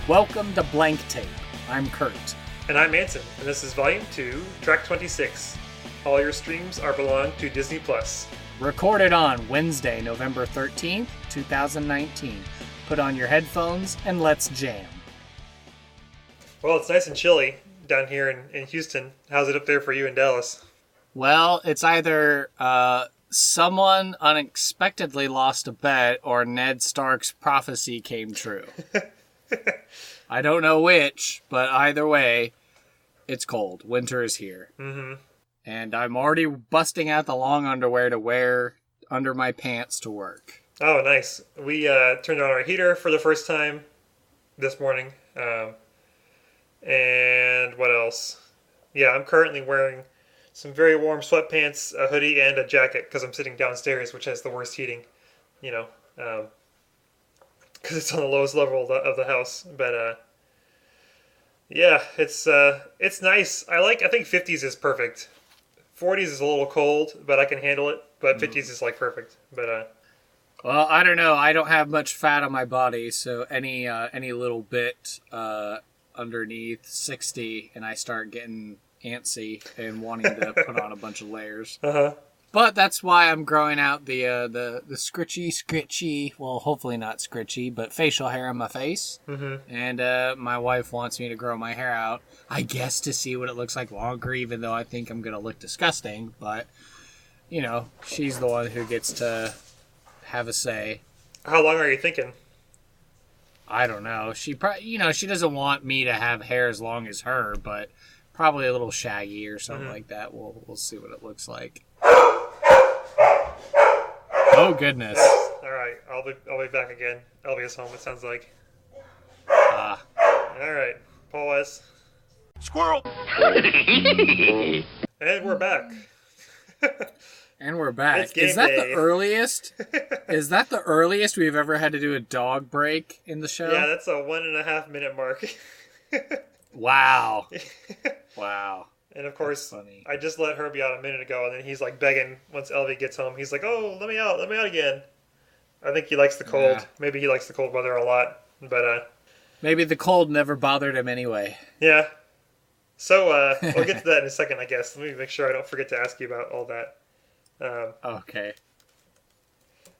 Welcome to Blank Tape. I'm Kurt. And I'm Anson, and this is Volume 2, Track 26. All your streams are belong to Disney+. Recorded on Wednesday, November 13th, 2019. Put on your headphones and let's jam. Well, it's nice and chilly down here in Houston. How's it up there for you in Dallas? Well, it's either someone unexpectedly lost a bet or Ned Stark's prophecy came true. I don't know which, but either way, it's cold. Winter is here. Mm-hmm. And I'm already busting out the long underwear to wear under my pants to work. Oh, nice. We turned on our heater for the first time this morning. And what else? Yeah, I'm currently wearing some very warm sweatpants, a hoodie, and a jacket because I'm sitting downstairs, which has the worst heating, because it's on the lowest level of the house. But yeah, it's nice. I think 50s is perfect. 40s is a little cold, but I can handle it. But 50s is like perfect. But well, I don't know. I don't have much fat on my body, so any little bit underneath 60, and I start getting antsy and wanting to put on a bunch of layers. Uh-huh. But that's why I'm growing out the scritchy, well, hopefully not scritchy, but facial hair on my face. Mm-hmm. And my wife wants me to grow my hair out, I guess, to see what it looks like longer, even though I think I'm going to look disgusting. But, she's the one who gets to have a say. How long are you thinking? I don't know. She probably, she doesn't want me to have hair as long as her, but probably a little shaggy or something like that. We'll see what it looks like. Oh goodness! All right, I'll be back again. Elvia's home. It sounds like. All right, pause. Squirrel. And we're back. And we're back. It's game Is that day. the earliest? Is that the earliest we've ever had to do a dog break in the show? Yeah, that's a 1.5 minute mark. Wow. Wow. And of course, funny. I just let Herbie out a minute ago, and then he's like begging once Elvie gets home. He's like, "Oh, let me out again." I think he likes the cold. Yeah. Maybe he likes the cold weather a lot, but maybe the cold never bothered him anyway. yeah. So we'll get to that in a second, I guess. Let me make sure I don't forget to ask you about all that. Okay.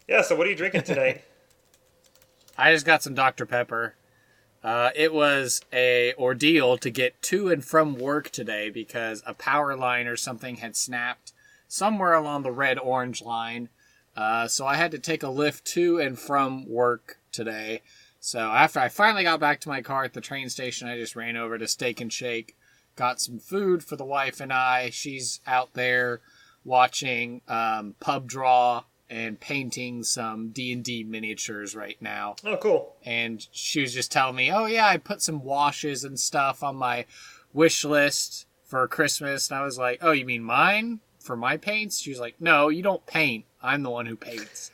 Yeah. So what are you drinking tonight? I just got some Dr. Pepper. It was a ordeal to get to and from work today because a power line or something had snapped somewhere along the red-orange line. So I had to take a lift to and from work today. So after I finally got back to my car at the train station, I just ran over to Steak and Shake, got some food for the wife and I. She's out there watching Pub Draw and painting some D&D miniatures right now. Oh, cool. And she was just telling me, oh yeah, I put some washes and stuff on my wish list for Christmas. And I was like, oh, you mean mine? For my paints? She was like, no, you don't paint. I'm the one who paints.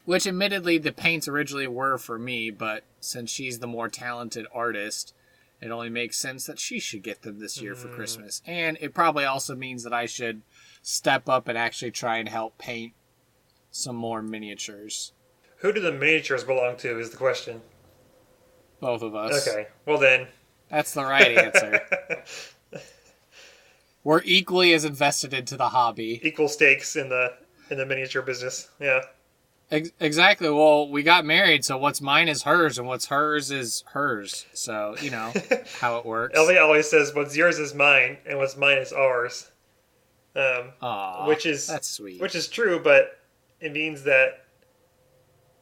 Which admittedly, the paints originally were for me, but since she's the more talented artist, it only makes sense that she should get them this year for Christmas. And it probably also means that I should step up and actually try and help paint some more miniatures. Who do the miniatures belong to is the question. Both of us. Okay, well then. That's the right answer. We're equally as invested into the hobby. Equal stakes in the miniature business, yeah. Exactly. Well, we got married, so what's mine is hers, and what's hers is hers. So, how it works. Elvie always says, what's yours is mine, and what's mine is ours. Aww, that's sweet. Which is true, but it means that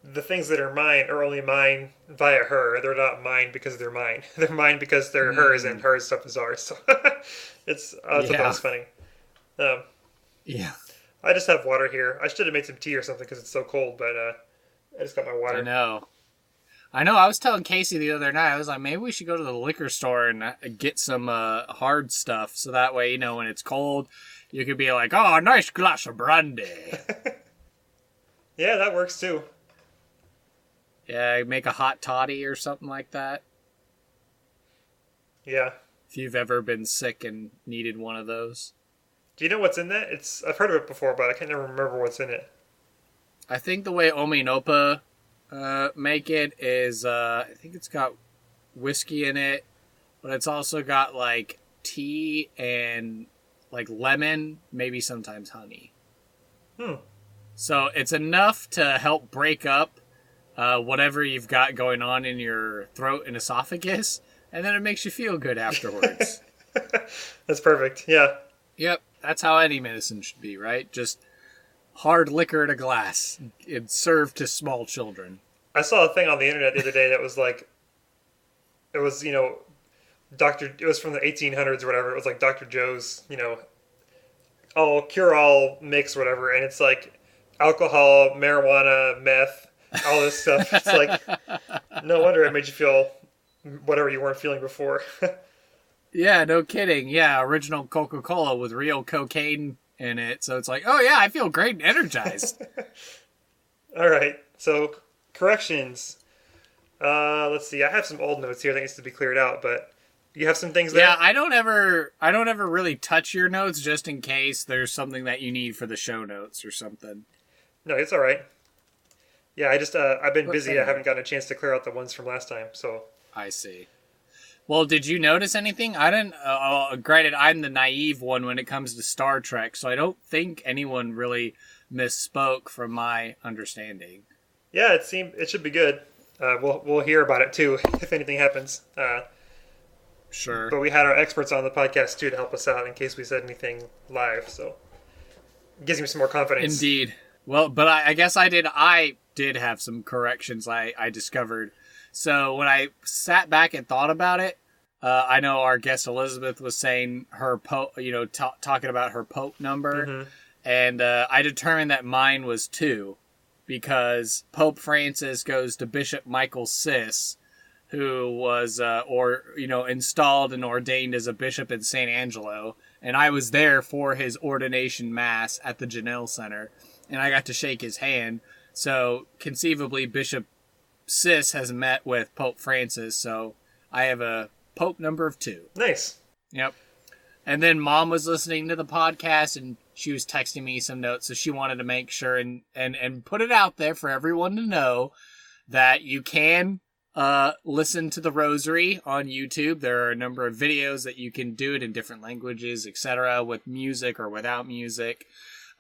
the things that are mine are only mine via her. They're not mine because they're mine. They're mine because they're hers, and her stuff is ours. So it's funny. Yeah. I just have water here. I should have made some tea or something because it's so cold, but I just got my water. I know. I was telling Casey the other night, I was like, maybe we should go to the liquor store and get some hard stuff. So that way, when it's cold, you could be like, oh, a nice glass of brandy. Yeah, that works too. Yeah, make a hot toddy or something like that. Yeah. If you've ever been sick and needed one of those. Do you know what's in that? I've heard of it before, but I can't never remember what's in it. I think the way Ominopa make it is, I think it's got whiskey in it, but it's also got like tea and like lemon, maybe sometimes honey. So it's enough to help break up whatever you've got going on in your throat and esophagus, and then it makes you feel good afterwards. That's perfect. Yeah. Yep, that's how any medicine should be, right? Just hard liquor in a glass. It's served to small children. I saw a thing on the internet the other day that was like, it was, you know, it was from the 1800s or whatever. It was like Dr. Joe's, you know, cure-all mix or whatever. And it's like alcohol, marijuana, meth, all this stuff. It's like, no wonder it made you feel whatever you weren't feeling before. Yeah, no kidding. Yeah, original Coca-Cola with real cocaine in it. So it's like, oh yeah, I feel great and energized. All right. So corrections. Let's see. I have some old notes here that needs to be cleared out, but you have some things there? Yeah, I don't ever really touch your notes just in case there's something that you need for the show notes or something. No, it's all right. Yeah, I've been busy. I haven't gotten a chance to clear out the ones from last time, so. I see. Well, did you notice anything? I didn't. Granted, I'm the naive one when it comes to Star Trek, so I don't think anyone really misspoke from my understanding. Yeah, it should be good. We'll hear about it too if anything happens. Sure. But we had our experts on the podcast too to help us out in case we said anything live, so it gives me some more confidence. Indeed. Well, but I guess I did have some corrections I discovered. So when I sat back and thought about it, I know our guest Elizabeth was saying her talking about her Pope number, and I determined that mine was 2, because Pope Francis goes to Bishop Michael Sis, who was installed and ordained as a bishop in San Angelo, and I was there for his ordination mass at the Janelle Center, and I got to shake his hand. So conceivably, Bishop Sis has met with Pope Francis, so I have a Pope number of 2. Nice. Yep. And then Mom was listening to the podcast, and she was texting me some notes, so she wanted to make sure and put it out there for everyone to know that you can listen to the Rosary on YouTube. There are a number of videos that you can do it in different languages, etc., with music or without music.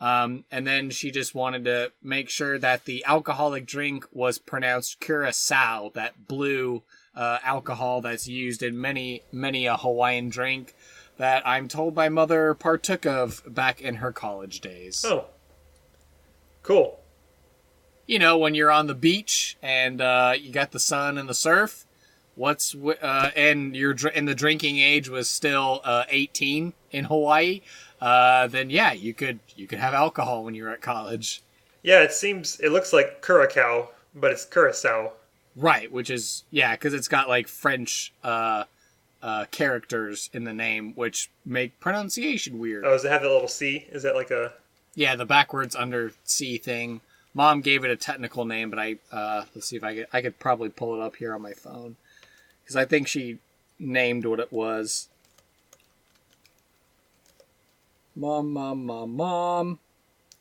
And then she just wanted to make sure that the alcoholic drink was pronounced curacao, that blue alcohol that's used in many a Hawaiian drink that I'm told my mother partook of back in her college days. Oh, cool. You know, when you're on the beach and you got the sun and the surf, and the drinking age was still 18 in Hawaii, then yeah, you could have alcohol when you're at college. Yeah, it looks like curacao, but it's curacao. Right, which is, yeah, because it's got like French characters in the name, which make pronunciation weird. Oh, does it have that little C? Is that like a... Yeah, the backwards under C thing. Mom gave it a technical name, but let's see if I could probably pull it up here on my phone. Because I think she named what it was. Mom.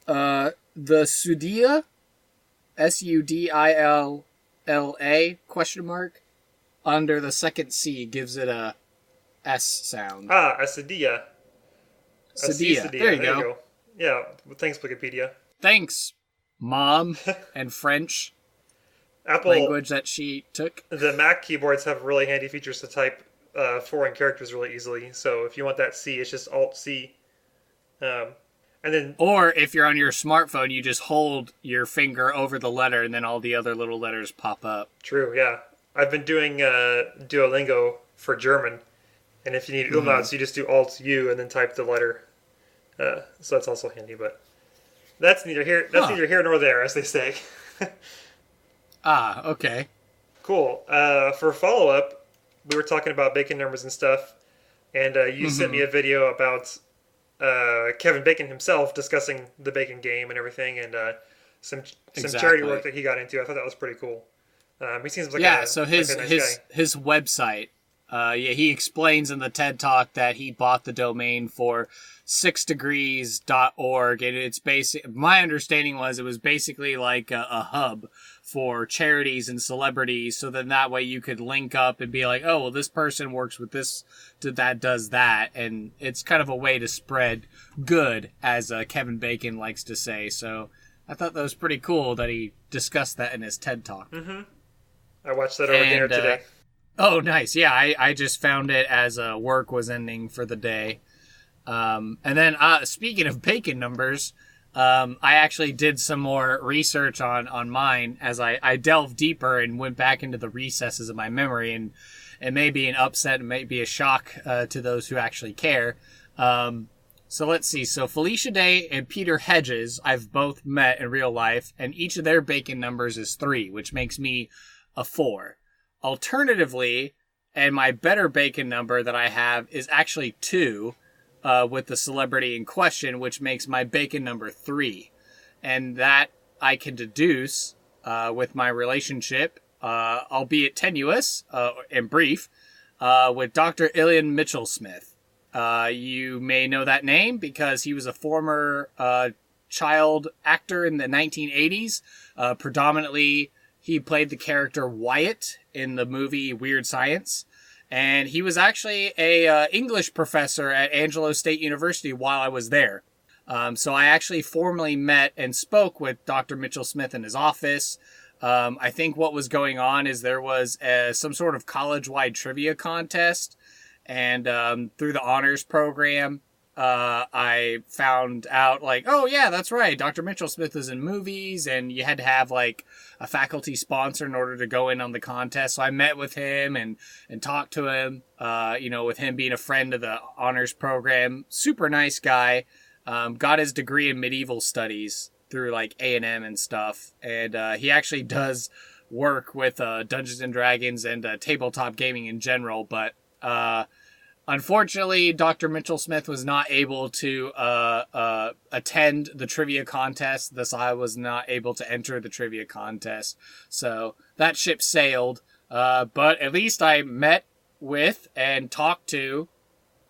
The Sudilla, Sudilla, under the second C gives it a S sound. Ah, a Sudilla. Sudilla. There you go. Yeah, thanks, Wikipedia. Thanks, Mom, and French language that she took. The Mac keyboards have really handy features to type foreign characters really easily. So if you want that C, it's just Alt-C. And then, or if you're on your smartphone, you just hold your finger over the letter and then all the other little letters pop up. True, yeah. I've been doing Duolingo for German, and if you need umlauts, you just do Alt-U and then type the letter. So that's also handy, but that's neither here nor there, as they say. Ah, okay. Cool. For follow-up, we were talking about bacon numbers and stuff, and you sent me a video about Kevin Bacon himself discussing the bacon game and everything, and some charity work that he got into. I thought that was pretty cool. He seems like a nice guy. His website. He explains in the TED Talk that he bought the domain for 6degrees.org, and it's basic. My understanding was it was basically like a hub for charities and celebrities, so then that way you could link up and be like, oh, well, this person works with this, that does that, and it's kind of a way to spread good, as Kevin Bacon likes to say. So I thought that was pretty cool that he discussed that in his TED Talk. Mm-hmm. I watched that over dinner today. Oh, nice. Yeah, I just found it as work was ending for the day. And then speaking of bacon numbers, I actually did some more research on mine as I delved deeper and went back into the recesses of my memory, and it may be an upset, it may be a shock to those who actually care. So let's see. So Felicia Day and Peter Hedges, I've both met in real life, and each of their bacon numbers is 3, which makes me a 4. Alternatively, and my better bacon number that I have is actually 2, with the celebrity in question, which makes my bacon number 3. And that I can deduce with my relationship, albeit tenuous and brief, with Dr. Ilian Mitchell-Smith. You may know that name because he was a former child actor in the 1980s. Predominantly, he played the character Wyatt in the movie Weird Science. And he was actually a English professor at Angelo State University while I was there. So I actually formally met and spoke with Dr. Mitchell-Smith in his office. I think what was going on is there was some sort of college-wide trivia contest. And through the honors program, I found out, like, oh, yeah, that's right. Dr. Mitchell-Smith is in movies, and you had to have, like, a faculty sponsor in order to go in on the contest. So I met with him and talked to him, with him being a friend of the honors program. Super nice guy. Got his degree in medieval studies through, like, A&M and stuff. And he actually does work with Dungeons & Dragons and tabletop gaming in general, but unfortunately, Dr. Mitchell-Smith was not able to attend the trivia contest, thus I was not able to enter the trivia contest. So that ship sailed, but at least I met with and talked to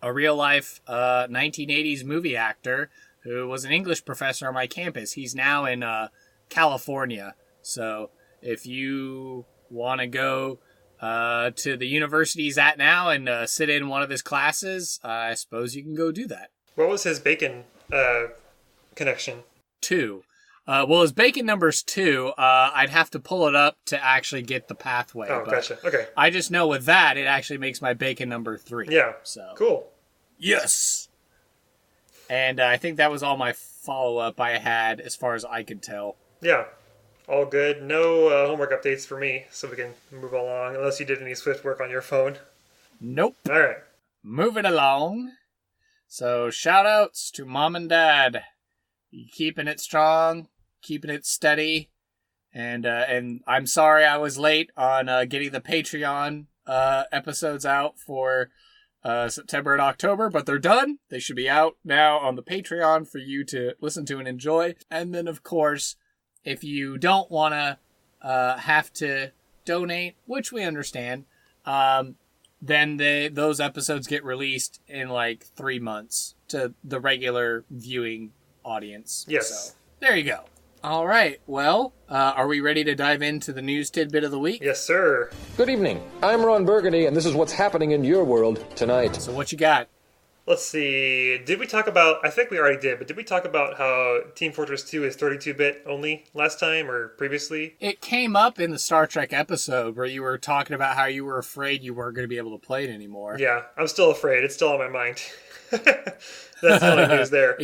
a real-life 1980s movie actor who was an English professor on my campus. He's now in California. So if you want to go to the university he's at now and sit in one of his classes, I suppose you can go do that. What was his bacon connection? 2. Well, his bacon number's 2. I'd have to pull it up to actually get the pathway. Oh, gotcha. Okay. I just know with that, it actually makes my bacon number 3. Yeah. So cool. Yes. And I think that was all my follow-up I had as far as I could tell. Yeah. All good. No homework updates for me, so we can move along, unless you did any Swift work on your phone. Nope. All right. Moving along. So, shout-outs to Mom and Dad. Keeping it strong, keeping it steady. And I'm sorry I was late on getting the Patreon episodes out for September and October, but they're done. They should be out now on the Patreon for you to listen to and enjoy. And then, of course, if you don't want to have to donate, which we understand, then those episodes get released in like 3 months to the regular viewing audience. Yes. So, there you go. All right. Well, are we ready to dive into the news tidbit of the week? Yes, sir. Good evening. I'm Ron Burgundy, and this is what's happening in your world tonight. So what you got? Let's see. Did we talk about... I think we already did, but did we talk about how Team Fortress 2 is 32-bit only last time or previously? It came up in the Star Trek episode where you were talking about how you were afraid you weren't going to be able to play it anymore. Yeah, I'm still afraid. It's still on my mind. That's the only news there.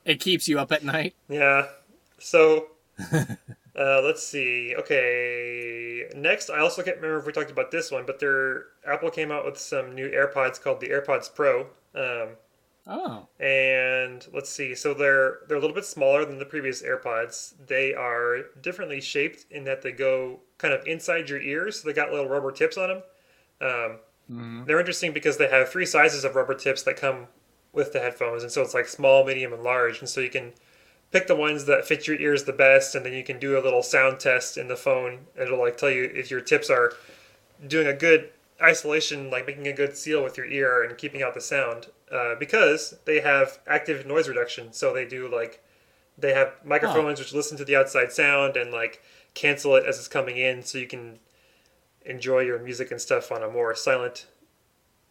It keeps you up at night? Yeah. So, let's see. Okay, next, I also can't remember if we talked about this one, but Apple came out with some new AirPods called the AirPods Pro. And let's see. So they're a little bit smaller than the previous AirPods. They are differently shaped in that they go kind of inside your ears. So they got little rubber tips on them. They're interesting because they have 3 sizes of rubber tips that come with the headphones, and so it's like small, medium, and large, and so you can pick the ones that fit your ears the best, and then you can do a little sound test in the phone. It'll like tell you if your tips are doing a good isolation, like making a good seal with your ear and keeping out the sound, because they have active noise reduction. So they have microphones which listen to the outside sound and like cancel it as it's coming in, so you can enjoy your music and stuff on a more silent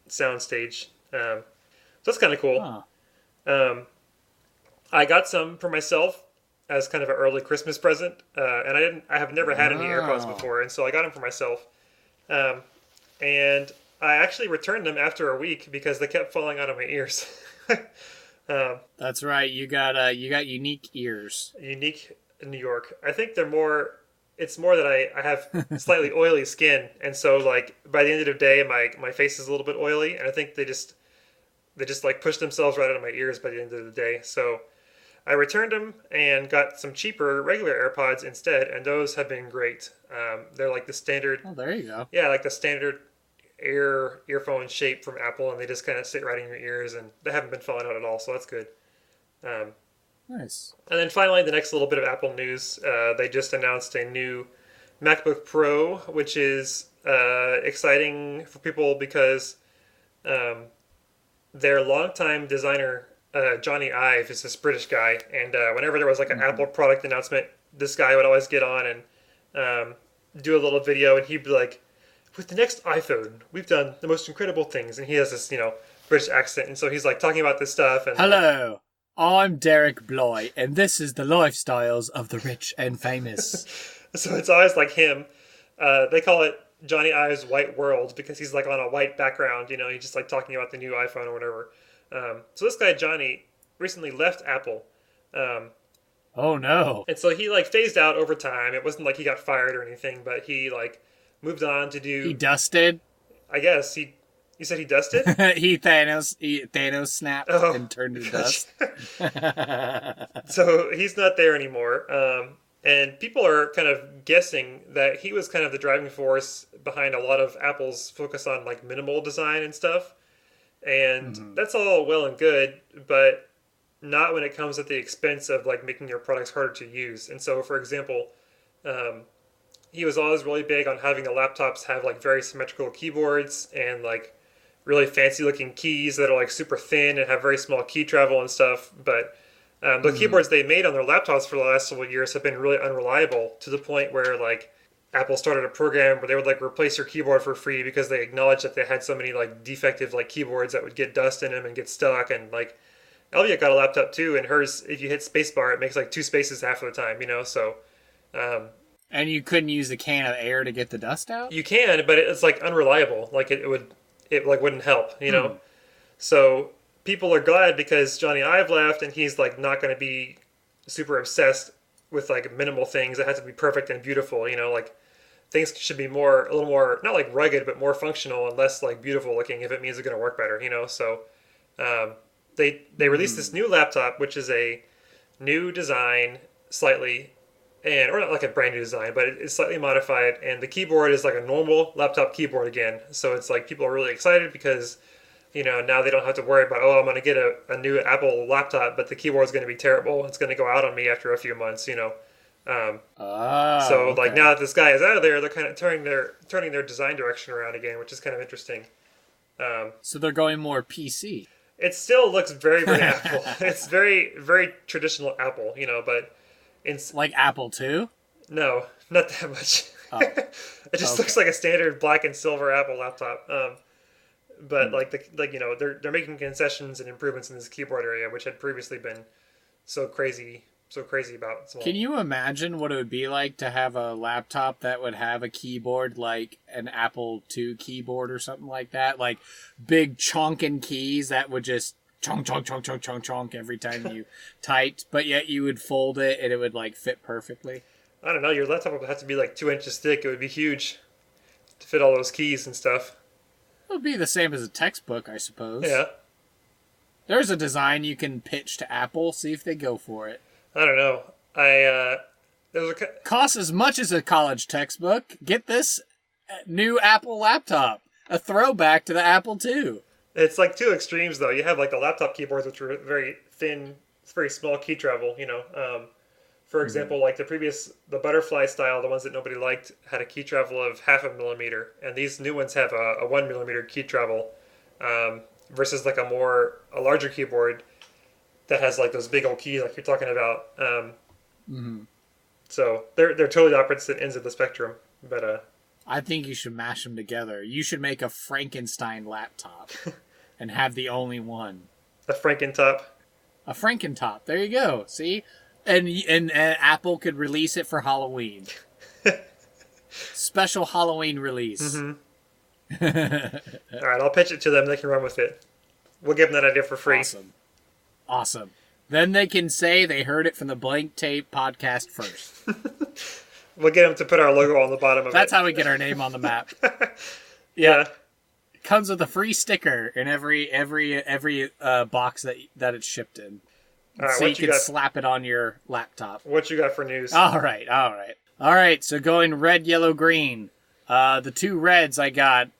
sound stage. So that's kind of cool. Huh. I got some for myself as kind of an early Christmas present, and I have never had any AirPods before, and so I got them for myself. And I actually returned them after a week because they kept falling out of my ears. That's right. You got unique ears. Unique in New York. I think they're more. It's more that I have slightly oily skin, and so like by the end of the day, my face is a little bit oily, and I think they just like push themselves right out of my ears by the end of the day. So I returned them and got some cheaper regular AirPods instead, and those have been great. They're like the standard. Oh, there you go. Yeah, like the standard earphone shape from Apple, and they just kind of sit right in your ears, and they haven't been falling out at all, so that's good. Nice. And then finally, the next little bit of Apple news, they just announced a new MacBook Pro, which is exciting for people because their longtime designer, Johnny Ive, is this British guy, and whenever there was like an Apple product announcement, this guy would always get on and do a little video, and he'd be like, with the next iPhone, we've done the most incredible things, and he has this, British accent, and so he's like talking about this stuff. And hello, I'm Derek Bly, and this is the lifestyles of the rich and famous. So it's always like him. They call it Johnny Ive's White World because he's like on a white background, he's just like talking about the new iPhone or whatever. So this guy, Johnny, recently left Apple. Oh no. And so he like phased out over time. It wasn't like he got fired or anything, but he like moved on to do... He dusted? I guess. You said he dusted? he Thanos snapped and turned to dust. So he's not there anymore. And people are kind of guessing that he was kind of the driving force behind a lot of Apple's focus on like minimal design and stuff. And that's all well and good, but not when it comes at the expense of like making your products harder to use. And so, for example, he was always really big on having the laptops have like very symmetrical keyboards and like really fancy looking keys that are like super thin and have very small key travel and stuff. But the keyboards they made on their laptops for the last several years have been really unreliable to the point where like Apple started a program where they would like replace your keyboard for free because they acknowledged that they had so many like defective like keyboards that would get dust in them and get stuck. And like Elvia got a laptop too, and hers, if you hit spacebar, it makes like 2 spaces half of the time, so and you couldn't use a can of air to get the dust out? You can, but it's like unreliable. Like it like wouldn't help, So people are glad because Johnny Ive left, and he's like not going to be super obsessed with like minimal things that have to be perfect and beautiful. Like things should be a little more not like rugged, but more functional and less like beautiful looking if it means it's going to work better. So they released this new laptop, which is a new design slightly. Or not like a brand new design, but it's slightly modified, and the keyboard is like a normal laptop keyboard again. So it's like people are really excited because, now they don't have to worry about, I'm going to get a new Apple laptop, but the keyboard is going to be terrible. It's going to go out on me after a few months, So like now that this guy is out of there, they're kind of turning their design direction around again, which is kind of interesting. So they're going more PC. It still looks very, very Apple. It's very, very traditional Apple, but. Like Apple II? No, not that much. Oh. It just looks like a standard black and silver Apple laptop. But they're making concessions and improvements in this keyboard area, which had previously been so crazy about. So, can you imagine what it would be like to have a laptop that would have a keyboard like an Apple II keyboard or something like that? Like big chonking keys that would just chonk, chonk, chonk, chonk, chonk, chonk every time you typed, but yet you would fold it and it would like fit perfectly. I don't know, your laptop would have to be like 2 inches thick. It would be huge to fit all those keys and stuff. It would be the same as a textbook, I suppose. Yeah. There's a design you can pitch to Apple, see if they go for it. I don't know. Costs as much as a college textbook. Get this new Apple laptop. A throwback to the Apple II. It's like two extremes, though. You have like the laptop keyboards, which are very thin, it's very small key travel. For example, like the butterfly style, the ones that nobody liked, had a key travel of 0.5 millimeter, and these new ones have a 1 millimeter key travel, versus like a larger keyboard that has like those big old keys, like you're talking about. So they're totally opposite ends of the spectrum. But I think you should mash them together. You should make a Frankenstein laptop and have the only one. a Frankentop. A Frankentop. There you go. See? And Apple could release it for Halloween. Special Halloween release. Mm-hmm. All right, I'll pitch it to them. They can run with it. We'll give them that idea for free. Awesome. Then they can say they heard it from the Blank Tape podcast first. We'll get them to put our logo on the bottom of That's it. how we get our name on the map. Yeah. It comes with a free sticker in every box that it's shipped in. All right, So you can slap it on your laptop. What you got for news? All right. So going red, yellow, green. The two reds I got,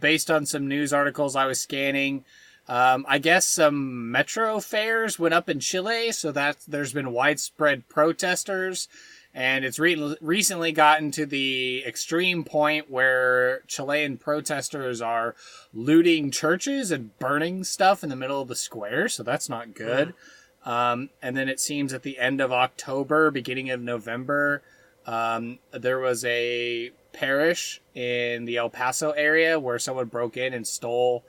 based on some news articles I was scanning. I guess some metro fares went up in Chile, so there's been widespread protesters. And it's recently gotten to the extreme point where Chilean protesters are looting churches and burning stuff in the middle of the square, so that's not good. And then it seems at the end of October, beginning of November, there was a parish in the El Paso area where someone broke in and stole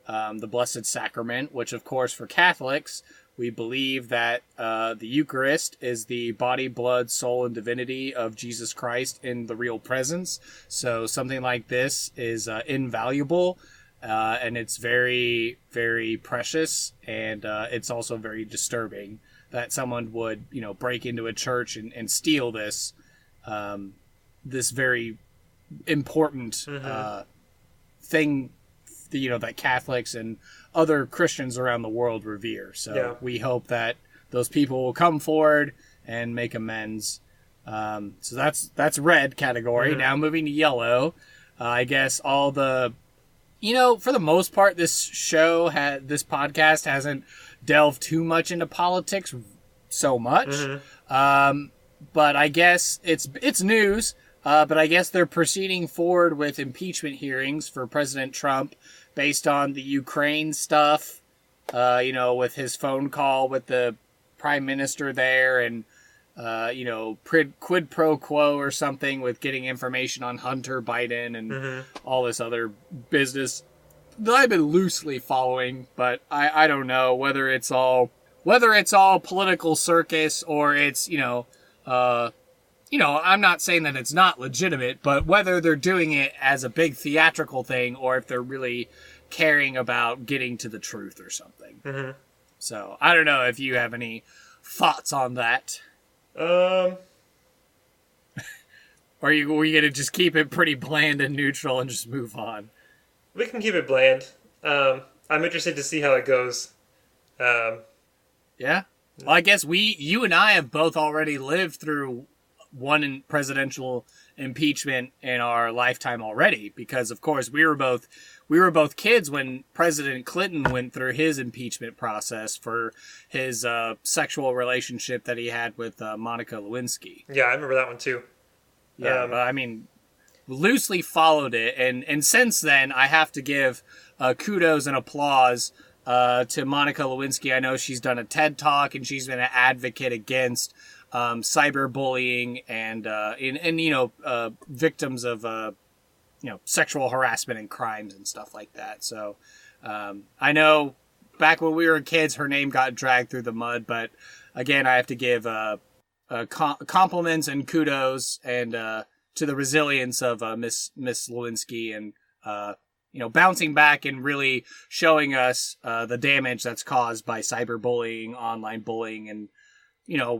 the Blessed Sacrament, which, of course, for Catholics, we believe that the Eucharist is the body, blood, soul, and divinity of Jesus Christ in the real presence. So something like this is invaluable, and it's very, very precious, and it's also very disturbing that someone would, break into a church and steal this this very important thing, that Catholics and other Christians around the world revere. So we hope that those people will come forward and make amends. So that's red category. Now moving to yellow. I guess all the, for the most part, this podcast hasn't delved too much into politics so much. But I guess it's news. But I guess they're proceeding forward with impeachment hearings for President Trump based on the Ukraine stuff, with his phone call with the prime minister there and, quid pro quo or something with getting information on Hunter Biden and all this other business that I've been loosely following, but I don't know whether it's all political circus or it's, I'm not saying that it's not legitimate, but whether they're doing it as a big theatrical thing or if they're really caring about getting to the truth or something. So I don't know if you have any thoughts on that. Or were you going to just keep it pretty bland and neutral and just move on? We can keep it bland. I'm interested to see how it goes. Yeah? Well, I guess you and I have both already lived through one presidential impeachment in our lifetime already, because of course we were both kids when President Clinton went through his impeachment process for his sexual relationship that he had with Monica Lewinsky. Yeah, I remember that one too. Yeah, but I mean, loosely followed it, and since then I have to give kudos and applause to Monica Lewinsky. I know she's done a TED Talk and she's been an advocate against cyberbullying and victims of sexual harassment and crimes and stuff like that. So I know back when we were kids, her name got dragged through the mud, but again, I have to give compliments and kudos and to the resilience of Miss Lewinsky and bouncing back and really showing us the damage that's caused by cyberbullying, online bullying, and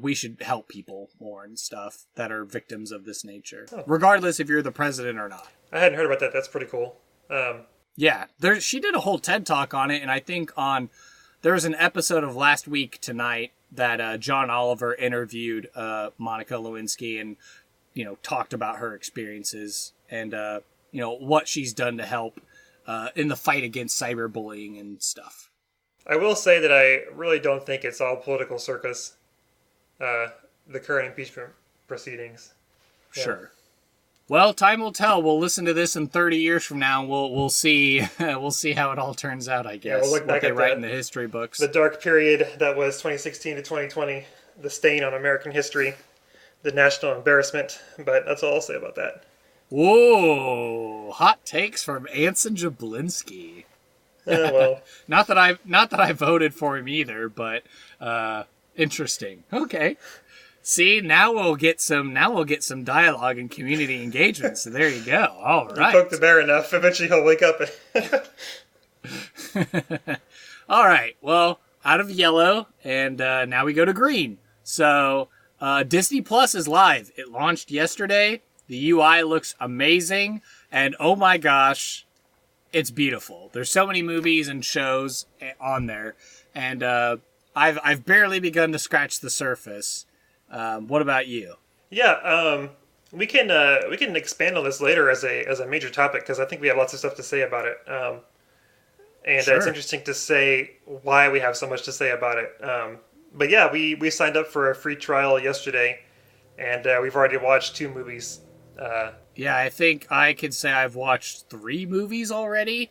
we should help people more and stuff that are victims of this nature, regardless if you're the president or not. I hadn't heard about that. That's pretty cool. Yeah, she did a whole TED Talk on it, and I think there was an episode of Last Week Tonight that John Oliver interviewed Monica Lewinsky and, talked about her experiences and, what she's done to help in the fight against cyberbullying and stuff. I will say that I really don't think it's all political circus. The current impeachment proceedings. Yeah. Sure. Well, time will tell. We'll listen to this in 30 years from now, and we'll see we'll see how it all turns out. I guess we'll look back what they at write in the history books. The dark period that was 2016 to 2020, the stain on American history. the national embarrassment. But that's all I'll say about that. Whoa! Hot takes from Anson Jablinski. Well, Not that I voted for him either, but interesting. Okay. See, now we'll get some dialogue and community engagement. So there you go. All right. you poke the bear enough, eventually he'll wake up. All right. Well, out of yellow, and now we go to green. So Disney Plus is live. It launched yesterday. The UI looks amazing, and oh my gosh, it's beautiful. There's so many movies and shows on there, and I've barely begun to scratch the surface. What about you? Yeah, we can expand on this later as a major topic because I think we have lots of stuff to say about it. And Sure. it's interesting to say why we have so much to say about it. But yeah, we signed up for a free trial yesterday, and we've already watched 2 movies. Yeah, I think I could say I've watched 3 movies already,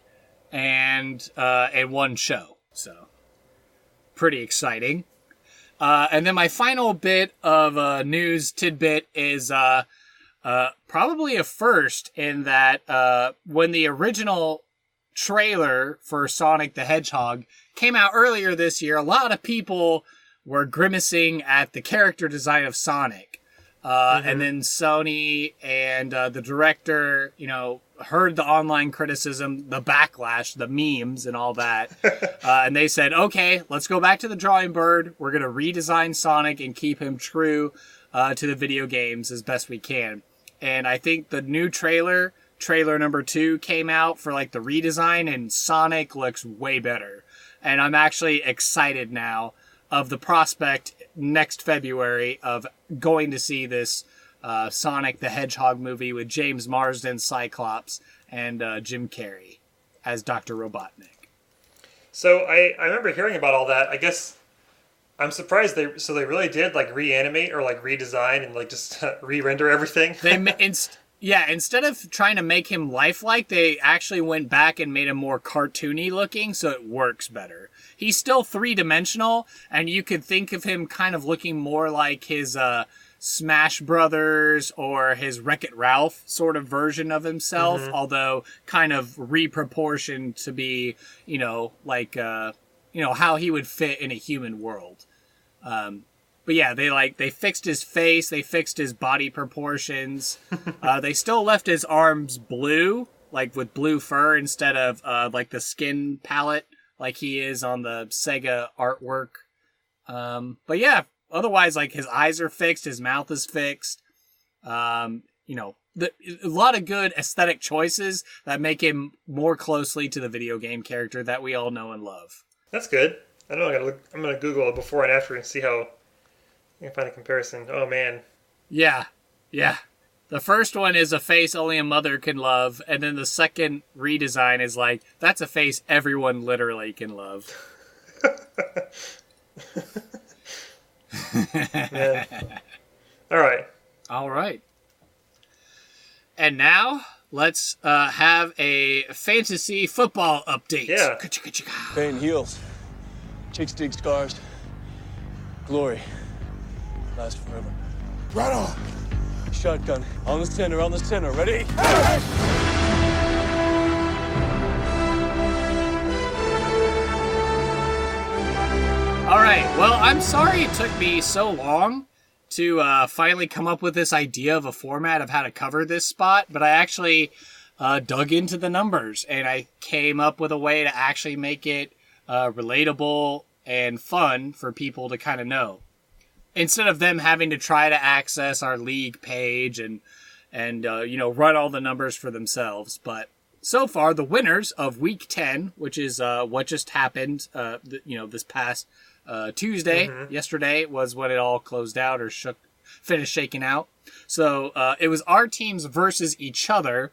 and 1 show. So pretty exciting. And then my final bit of news tidbit is probably a first in that when the original trailer for Sonic the Hedgehog came out earlier this year, a lot of people were grimacing at the character design of Sonic. And then Sony and the director, heard the online criticism, the backlash, the memes, and all that. And they said, okay, let's go back to the drawing board. We're going to redesign Sonic and keep him true to the video games as best we can. And I think the new trailer number 2, came out for like the redesign, and Sonic looks way better. And I'm actually excited now of the prospect next February of going to see this Sonic the Hedgehog movie with James Marsden, Cyclops, and Jim Carrey as Dr. Robotnik. So I remember hearing about all that. I guess I'm surprised they really did like reanimate or like redesign and like just re-render everything. Instead of trying to make him lifelike, they actually went back and made him more cartoony looking, so it works better. He's still 3-dimensional, and you could think of him kind of looking more like his Smash Brothers or his Wreck-It Ralph sort of version of himself, although kind of reproportioned to be, how he would fit in a human world. But yeah, they fixed his face, they fixed his body proportions. They still left his arms blue, like with blue fur instead of like the skin palette like he is on the Sega artwork. But yeah, otherwise like his eyes are fixed, his mouth is fixed. A lot of good aesthetic choices that make him more closely to the video game character that we all know and love. That's good. I know I'm gonna Google it before and after and see how I can find a comparison. Oh man. Yeah. The first one is a face only a mother can love, and then the second redesign is like, that's a face everyone literally can love. Man. All right. And now, let's have a fantasy football update. Yeah. Pain heals. Chicks dig scars. Glory lasts forever. Right on. Shotgun. On the center. Ready? All right. Well, I'm sorry it took me so long to finally come up with this idea of a format of how to cover this spot, but I actually dug into the numbers, and I came up with a way to actually make it relatable and fun for people to kind of know. Instead of them having to try to access our league page and run all the numbers for themselves. But so far, the winners of Week 10, which is what just happened, this past Tuesday, yesterday was when it all closed out or finished shaking out. So it was our teams versus each other.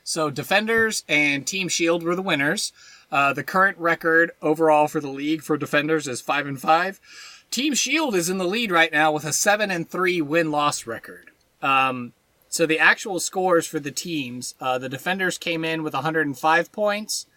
So Defenders and Team Shield were the winners. The current record overall for the league for Defenders is 5-5. Team Shield is in the lead right now with a 7-3 win-loss record. So the actual scores for the teams, the Defenders came in with 105 points.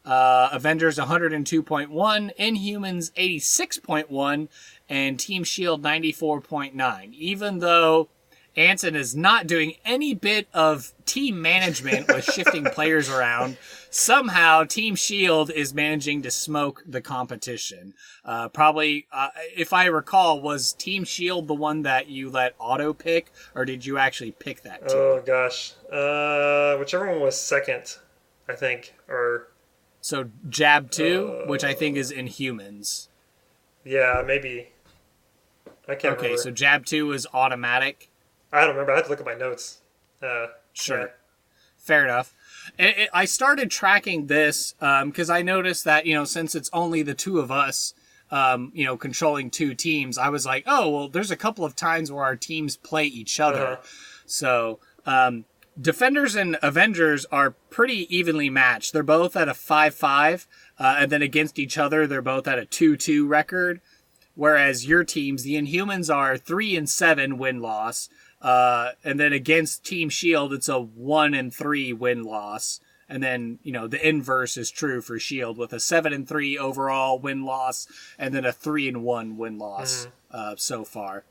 Avengers 102.1, Inhumans 86.1, and Team Shield 94.9. Even though Anson is not doing any bit of team management with shifting players around, somehow Team Shield is managing to smoke the competition. Probably, if I recall, was Team Shield the one that you let auto pick, or did you actually pick that team? Oh gosh, whichever one was second, I think, or so Jab 2, which I think is Inhumans. Yeah, maybe. I can't remember. Okay, so Jab 2 is automatic. I don't remember. I have to look at my notes. Sure. Yeah. Fair enough. I started tracking this because I noticed that, since it's only the two of us, controlling two teams, I was like, oh, well, there's a couple of times where our teams play each other. So Defenders and Avengers are pretty evenly matched. They're both at a 5-5, and then against each other, they're both at a 2-2 record. Whereas your teams, the Inhumans, are 3-7 win-loss. And then against Team Shield, it's a 1-3 win-loss. And then, the inverse is true for Shield with a 7-3 overall win-loss and then a 3-1 win-loss so far.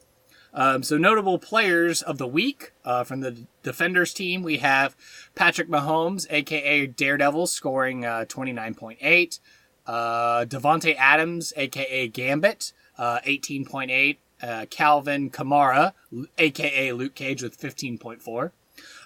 So notable players of the week from the Defenders team, we have Patrick Mahomes, a.k.a. Daredevil, scoring 29.8. Devontae Adams, a.k.a. Gambit, 18.8. Calvin Kamara, a.k.a. Luke Cage, with 15.4.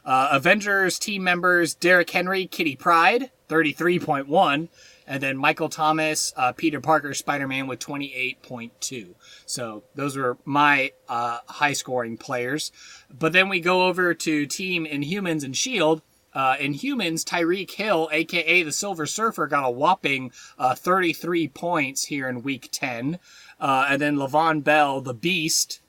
Avengers team members Derrick Henry, Kitty Pryde, 33.1. And then Michael Thomas, Peter Parker, Spider-Man with 28.2. So those were my high-scoring players. But then we go over to Team Inhumans and S.H.I.E.L.D. Inhumans, Tyreek Hill, a.k.a. the Silver Surfer, got a whopping 33 points here in Week 10. And then Le'Veon Bell, the Beast,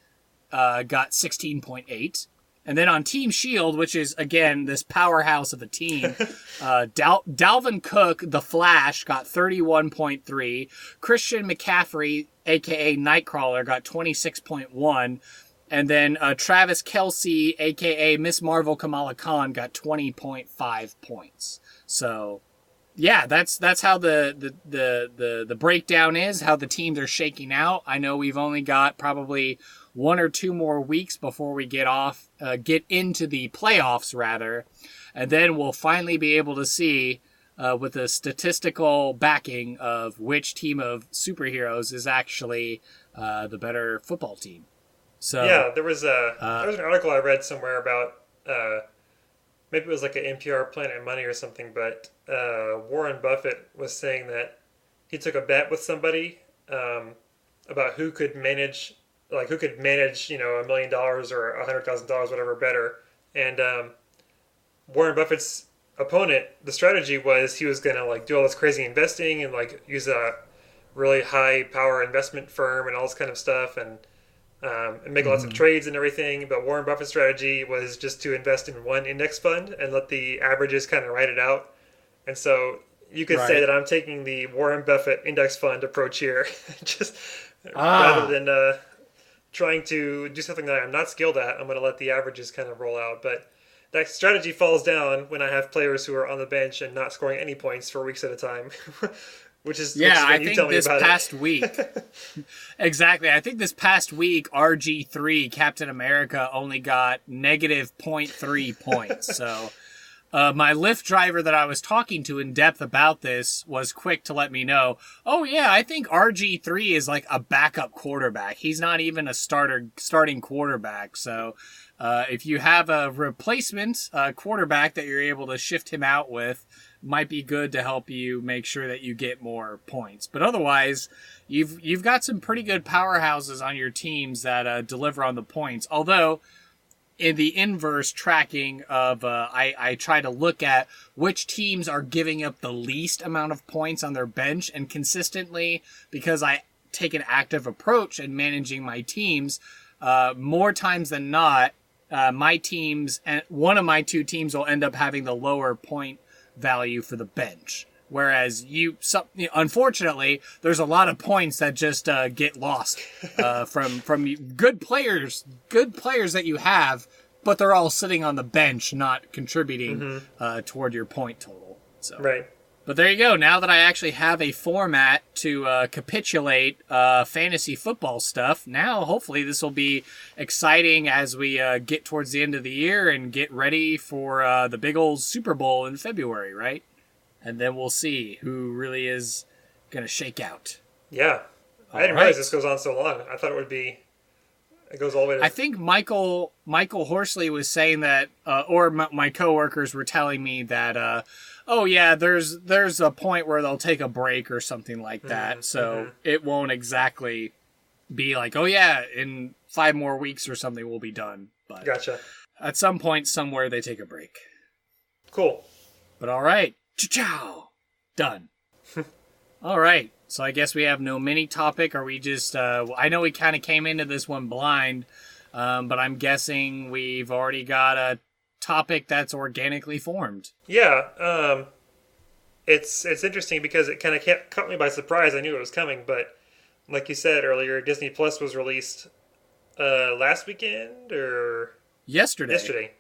got 16.8. And then on Team S.H.I.E.L.D., which is, again, this powerhouse of a team, Dalvin Cook, the Flash, got 31.3. Christian McCaffrey, a.k.a. Nightcrawler, got 26.1. And then Travis Kelce, a.k.a. Miss Marvel Kamala Khan, got 20.5 points. So, yeah, that's how the breakdown is, how the teams are shaking out. I know we've only got probably 1 or 2 more weeks before we get into the playoffs, rather. And then we'll finally be able to see, with the statistical backing, of which team of superheroes is actually the better football team. So yeah, there was an article I read somewhere about, maybe it was like an NPR Planet Money or something, but Warren Buffett was saying that he took a bet with somebody about who could manage, $1 million or $100,000, whatever, better. And Warren Buffett's opponent, the strategy was he was going to do all this crazy investing and use a really high power investment firm and all this kind of stuff and make lots of trades and everything. But Warren Buffett's strategy was just to invest in one index fund and let the averages kind of ride it out. And so you could say that I'm taking the Warren Buffett index fund approach here, just rather than trying to do something that I'm not skilled at. I'm going to let the averages kind of roll out. But that strategy falls down when I have players who are on the bench and not scoring any points for weeks at a time. I think this past week, exactly. I think this past week, RG3, Captain America, only got negative 0.3 points. So my Lyft driver that I was talking to in depth about this was quick to let me know, oh yeah, I think RG3 is like a backup quarterback. He's not even a starting quarterback. So if you have a replacement quarterback that you're able to shift him out with, might be good to help you make sure that you get more points. But otherwise, you've got some pretty good powerhouses on your teams that deliver on the points. Although, in the inverse tracking of, I try to look at which teams are giving up the least amount of points on their bench, and consistently, because I take an active approach in managing my teams, more times than not, my teams, and one of my two teams will end up having the lower point value for the bench. Whereas unfortunately, there's a lot of points that just get lost from good players that you have, but they're all sitting on the bench, not contributing toward your point total. So, right. But there you go. Now that I actually have a format to capitulate fantasy football stuff, now hopefully this will be exciting as we get towards the end of the year and get ready for the big old Super Bowl in February, right? And then we'll see who really is going to shake out. Yeah. I didn't realize this goes on so long. I thought it goes all the way to... I think Michael Horsley was saying that, or my coworkers were telling me that, oh yeah, there's a point where they'll take a break or something like that. So it won't exactly be like, oh yeah, in 5 more weeks or something we'll be done. But gotcha. At some point somewhere they take a break. Cool. But all right. Ciao. Done. All right. So I guess we have no mini topic. Or we just, I know we kind of came into this one blind, but I'm guessing we've already got a topic that's organically formed. Yeah. It's interesting because it kind of caught me by surprise. I knew it was coming, but like you said earlier, Disney Plus was released last weekend or... Yesterday.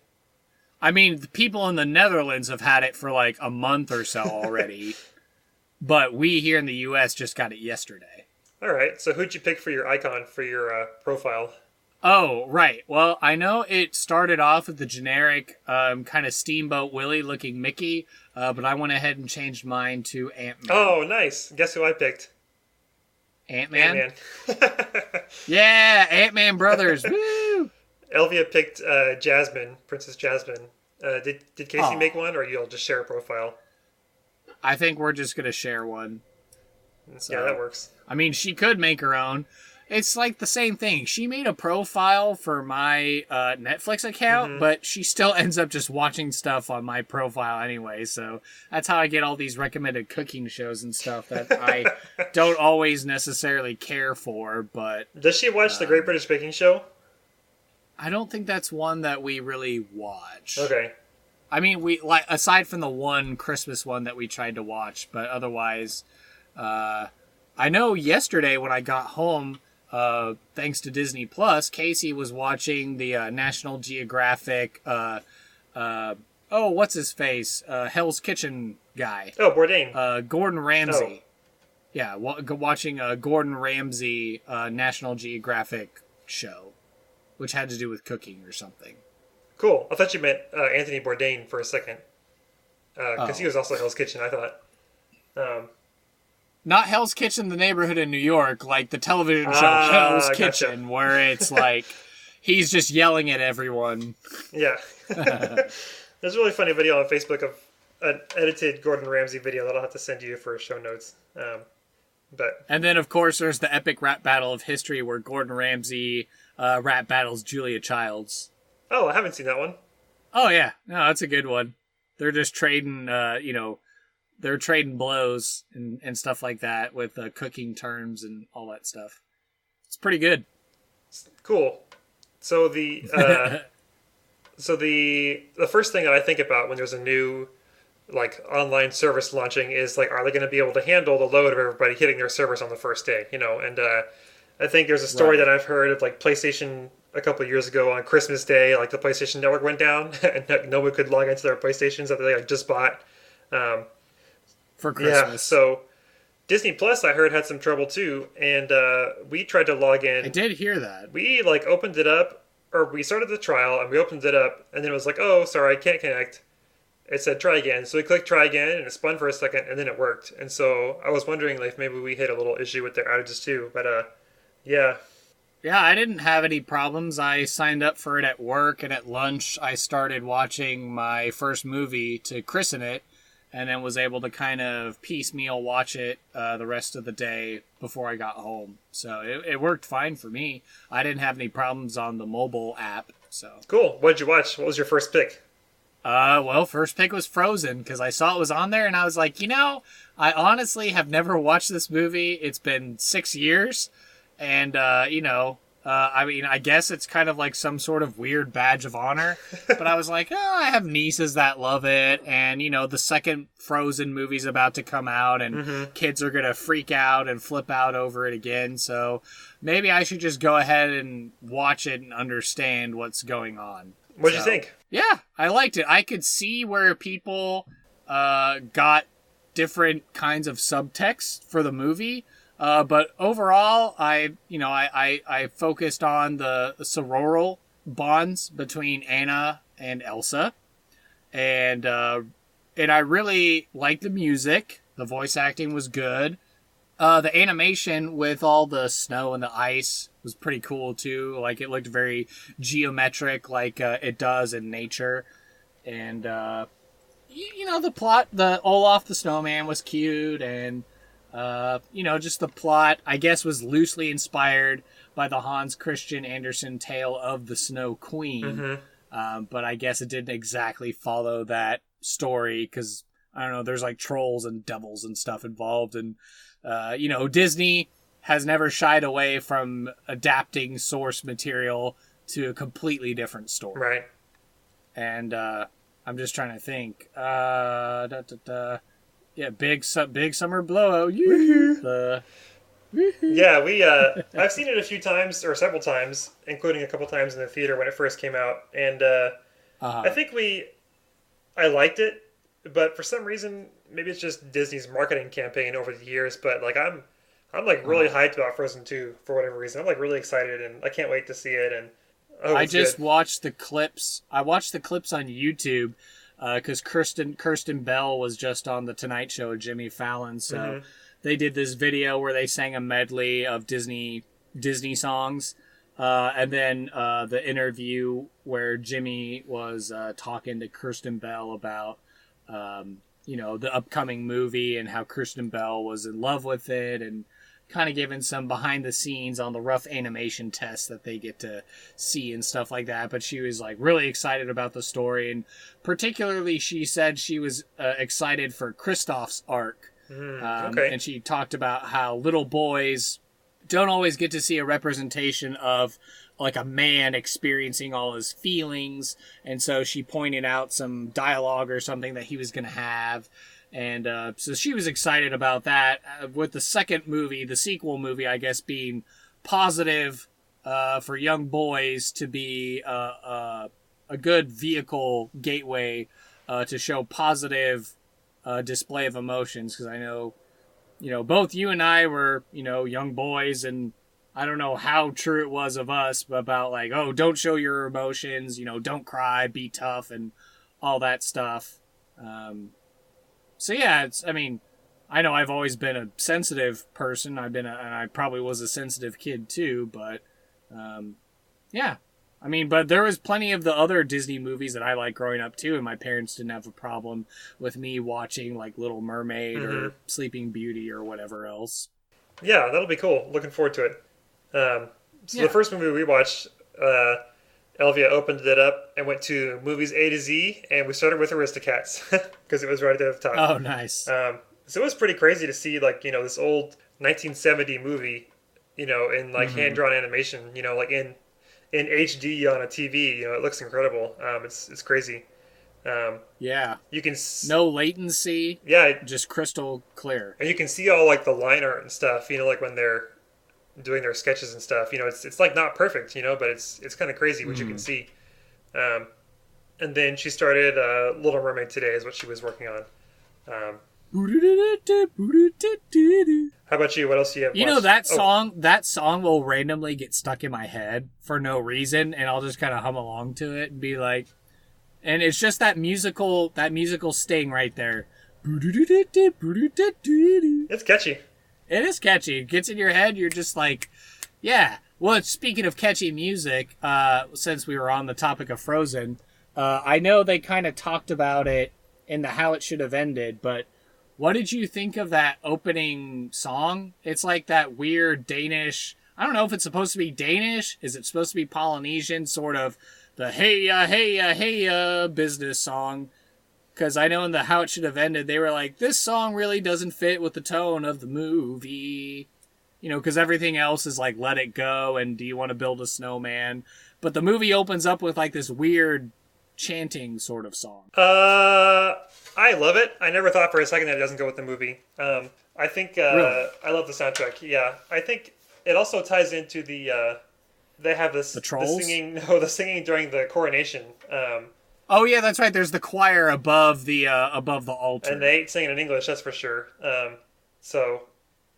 I mean, the people in the Netherlands have had it for like a month or so already. But we here in the U.S. just got it yesterday. All right. So who'd you pick for your icon for your profile? Oh, right. Well, I know it started off with the generic kind of Steamboat Willie looking Mickey, but I went ahead and changed mine to Ant-Man. Oh, nice. Guess who I picked? Ant-Man? Yeah, Ant-Man Brothers. Woo! Elvia picked Jasmine, Princess Jasmine. Did Casey make one, or you'll just share a profile? I think we're just going to share one. So, yeah, that works. I mean, she could make her own. It's like the same thing. She made a profile for my Netflix account, but she still ends up just watching stuff on my profile anyway. So that's how I get all these recommended cooking shows and stuff that I don't always necessarily care for. But does she watch the Great British Baking Show? I don't think that's one that we really watch. Okay. I mean, we like aside from the one Christmas one that we tried to watch, but otherwise, I know yesterday when I got home, thanks to Disney Plus, Casey was watching the National Geographic. What's his face? Hell's Kitchen guy. Oh, Bourdain. Gordon Ramsay. Oh. Yeah, watching a Gordon Ramsay National Geographic show, which had to do with cooking or something. Cool. I thought you meant Anthony Bourdain for a second. Because he was also Hell's Kitchen, I thought. Not Hell's Kitchen, the neighborhood in New York, like the television show Hell's Kitchen, where it's like he's just yelling at everyone. Yeah. There's a really funny video on Facebook of an edited Gordon Ramsay video that I'll have to send you for show notes. And then, of course, there's the epic rap battle of history where Gordon Ramsay rap battles Julia Childs. Oh, I haven't seen that one. Oh, yeah. No, that's a good one. They're just trading, they're trading blows and stuff like that with cooking terms and all that stuff. It's pretty good. Cool. So the first thing that I think about when there's a new like online service launching is like, are they going to be able to handle the load of everybody hitting their service on the first day? And I think there's a story that I've heard of like PlayStation a couple of years ago on Christmas Day, like the PlayStation Network went down and no one could log into their PlayStations that they like just bought. For Christmas. Yeah, so Disney Plus I heard had some trouble too, and we tried to log in. I did hear that. We like opened it up, or we started the trial and we opened it up, and then it was like, oh, sorry, I can't connect. It said try again, so we clicked try again, and it spun for a second, and then it worked. And so I was wondering like, if maybe we hit a little issue with their outages too, but yeah. Yeah, I didn't have any problems. I signed up for it at work, and at lunch I started watching my first movie to christen it, and then was able to kind of piecemeal watch it the rest of the day before I got home. So it worked fine for me. I didn't have any problems on the mobile app. So cool. What did you watch? What was your first pick? Well, first pick was Frozen, because I saw it was on there, and I was like, I honestly have never watched this movie. It's been 6 years. And, I guess it's kind of like some sort of weird badge of honor. But I was like, I have nieces that love it. And, the second Frozen movie's about to come out. And kids are going to freak out and flip out over it again. So maybe I should just go ahead and watch it and understand what's going on. What did you think? Yeah, I liked it. I could see where people got different kinds of subtext for the movie. But overall, I focused on the sororal bonds between Anna and Elsa, and I really liked the music. The voice acting was good. The animation with all the snow and the ice was pretty cool too. Like, it looked very geometric, like it does in nature. And the plot, the Olaf the Snowman was cute, and just the plot, I guess, was loosely inspired by the Hans Christian Andersen tale of the Snow Queen. But I guess it didn't exactly follow that story because, I don't know, there's like trolls and devils and stuff involved. And, Disney has never shied away from adapting source material to a completely different story. Right. And I'm just trying to think. Yeah, big summer blowout. Yeah, I've seen it a few times, or several times, including a couple times in the theater when it first came out, and I think I liked it, but for some reason, maybe it's just Disney's marketing campaign over the years, but like I'm like really hyped about Frozen 2 for whatever reason. I'm like really excited, and I can't wait to see it. And I just watched the clips. I watched the clips on YouTube because Kirsten Bell was just on the Tonight Show with Jimmy Fallon, so they did this video where they sang a medley of Disney songs, and then the interview where Jimmy was talking to Kirsten Bell about the upcoming movie and how Kirsten Bell was in love with it, and kind of giving some behind the scenes on the rough animation tests that they get to see and stuff like that. But she was like really excited about the story, and particularly she said she was excited for Kristoff's arc. And she talked about how little boys don't always get to see a representation of like a man experiencing all his feelings, and so she pointed out some dialogue or something that he was going to have. And so she was excited about that, with the second movie, the sequel movie, I guess, being positive for young boys to be a good vehicle gateway to show positive display of emotions. Because I know, both you and I were, young boys, and I don't know how true it was of us about like, oh, don't show your emotions, don't cry, be tough, and all that stuff. So yeah, I know I've always been a sensitive person. And I probably was a sensitive kid too, but, yeah. But there was plenty of the other Disney movies that I liked growing up too, and my parents didn't have a problem with me watching like Little Mermaid or Sleeping Beauty or whatever else. Yeah, that'll be cool. Looking forward to it. The first movie we watched, Elvia opened it up and went to movies A to Z, and we started with Aristocats because it was right there at the top. Oh, nice. So it was pretty crazy to see like, this old 1970 movie, in like hand-drawn animation, like in HD on a TV. It looks incredible. It's crazy. Yeah. You can no latency. Yeah. Just crystal clear. And you can see all like the line art and stuff, like when they're doing their sketches and stuff. It's like not perfect, but it's kind of crazy what you can see. And then she started Little Mermaid today is what she was working on. How about you? What else do you have? That song will randomly get stuck in my head for no reason, and I'll just kind of hum along to it and be like, and it's just that musical sting right there. It's catchy. It is catchy. It gets in your head. You're just like, yeah. Well, speaking of catchy music, since we were on the topic of Frozen, I know they kind of talked about it in the How It Should Have Ended, but what did you think of that opening song? It's like that weird Danish. I don't know if it's supposed to be Danish. Is it supposed to be Polynesian? Sort of the hey business song. Because I know in the How It Should Have Ended, they were like, this song really doesn't fit with the tone of the movie. Because everything else is like, let it go, and do you want to build a snowman? But the movie opens up with like this weird chanting sort of song. I love it. I never thought for a second that it doesn't go with the movie. I think, really? I love the soundtrack. Yeah. I think it also ties into they have this, the trolls? the singing during the coronation. Oh yeah, that's right. There's the choir above the altar. And they ain't singing in English, that's for sure. So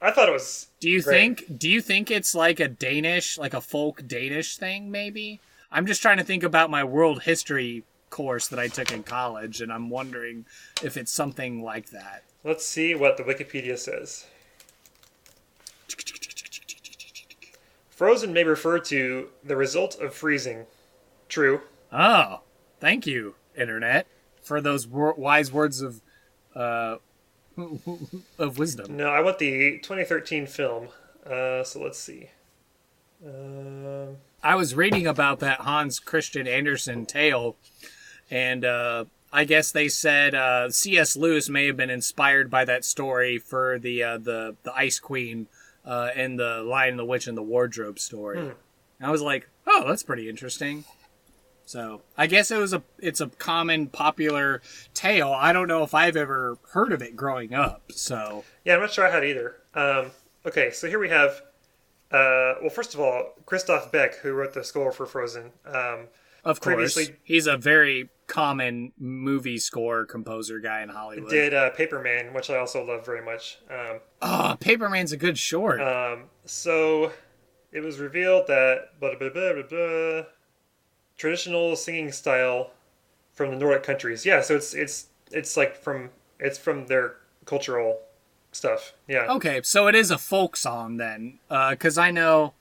I thought it was. Do you great. think it's like a folk Danish thing? Maybe. I'm just trying to think about my world history course that I took in college, and I'm wondering if it's something like that. Let's see what the Wikipedia says. Frozen may refer to the result of freezing. True. Oh, thank you, Internet, for those wise words of wisdom. No, I want the 2013 film. So let's see. I was reading about that Hans Christian Andersen tale, and I guess they said C.S. Lewis may have been inspired by that story for the Ice Queen and the Lion, the Witch, and the Wardrobe story. And I was like, oh, that's pretty interesting. So I guess it's a common, popular tale. I don't know if I've ever heard of it growing up. So Yeah, I'm not sure I had either. Okay, so here we have. Well, first of all, Christoph Beck, who wrote the score for Frozen. Of course, he's a very common movie score composer guy in Hollywood. Did Paperman, which I also love very much. Paperman's a good short. So it was revealed that blah, blah, blah, blah, blah, traditional singing style from the Nordic countries. Yeah, so it's like from their cultural stuff. Yeah. Okay, so it is a folk song then, because I know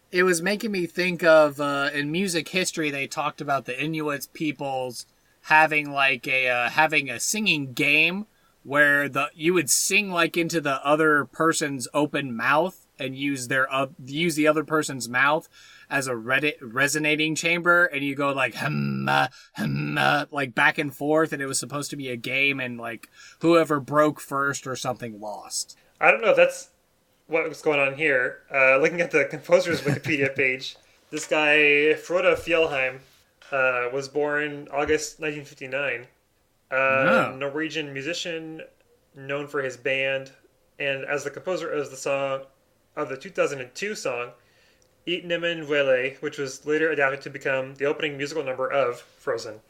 it was making me think of in music history they talked about the Inuit peoples having like having a singing game where you would sing like into the other person's open mouth and use the other person's mouth as a resonating chamber, and you go like like back and forth, and it was supposed to be a game, and like whoever broke first or something lost. I don't know if that's what was going on here. Looking at the composer's Wikipedia page, this guy Frode Fjellheim was born August 1959. Norwegian musician known for his band, and as the composer of the 2002 song Eat Nimmen Wele, which was later adapted to become the opening musical number of Frozen.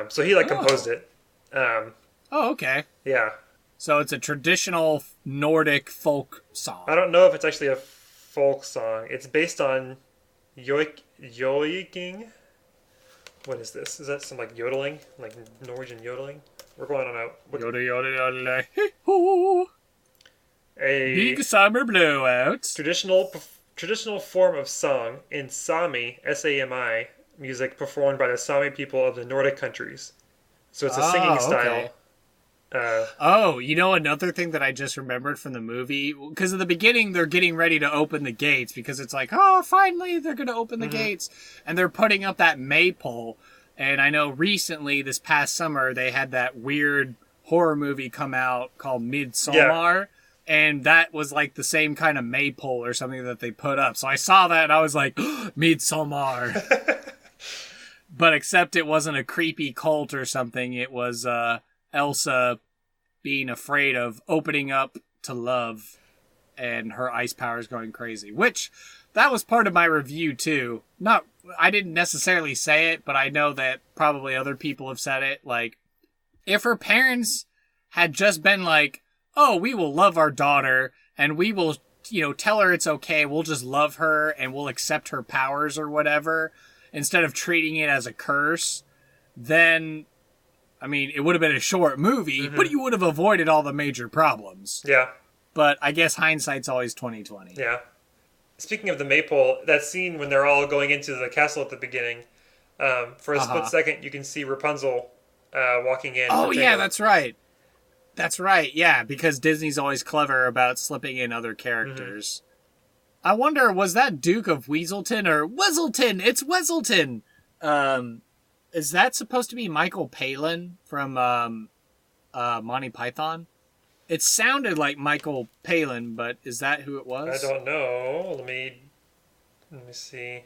So he composed it. Okay. Yeah. So it's a traditional Nordic folk song. I don't know if it's actually a folk song. It's based on yoiking. What is this? Is that some like yodeling? Like Norwegian yodeling? We're going on a... Yodel, yodel, yodel, hee-hoo. A big summer blowout. Traditional form of song in Sami, Sami, music performed by the Sami people of the Nordic countries. So it's a singing style. Another thing that I just remembered from the movie, because in the beginning they're getting ready to open the gates because it's like, oh, finally they're going to open the gates, and they're putting up that maypole. And I know recently, this past summer, they had that weird horror movie come out called Midsommar, and that was like the same kind of maypole or something that they put up. So I saw that and I was like, Midsommar. But except it wasn't a creepy cult or something. It was Elsa being afraid of opening up to love and her ice powers going crazy. Which, that was part of my review too. I didn't necessarily say it, but I know that probably other people have said it. Like, if her parents had just been like, oh, we will love our daughter and we will, tell her it's okay. We'll just love her and we'll accept her powers or whatever, instead of treating it as a curse, then, I mean, it would have been a short movie, but you would have avoided all the major problems. Yeah. But I guess hindsight's always 20/20. Yeah. Speaking of the maypole, that scene when they're all going into the castle at the beginning, for a split second, you can see Rapunzel walking in. Oh, yeah, that's right. That's right, yeah, because Disney's always clever about slipping in other characters. I wonder, was that Duke of Weaselton or Weaselton? It's Weaselton! Is that supposed to be Michael Palin from Monty Python? It sounded like Michael Palin, but is that who it was? I don't know. Let me see.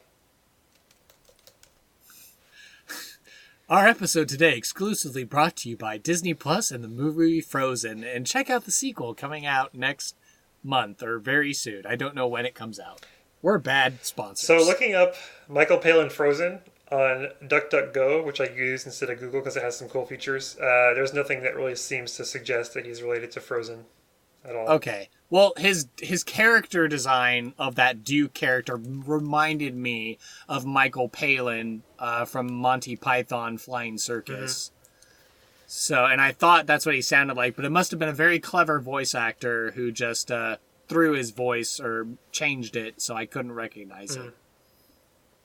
Our episode today exclusively brought to you by Disney Plus and the movie Frozen. And check out the sequel coming out next month or very soon. I don't know when it comes out. We're bad sponsors. So looking up Michael Palin Frozen, on DuckDuckGo, which I use instead of Google because it has some cool features, there's nothing that really seems to suggest that he's related to Frozen at all. Okay. Well, his character design of that Duke character reminded me of Michael Palin from Monty Python Flying Circus. So, and I thought that's what he sounded like, but it must have been a very clever voice actor who just threw his voice or changed it so I couldn't recognize it.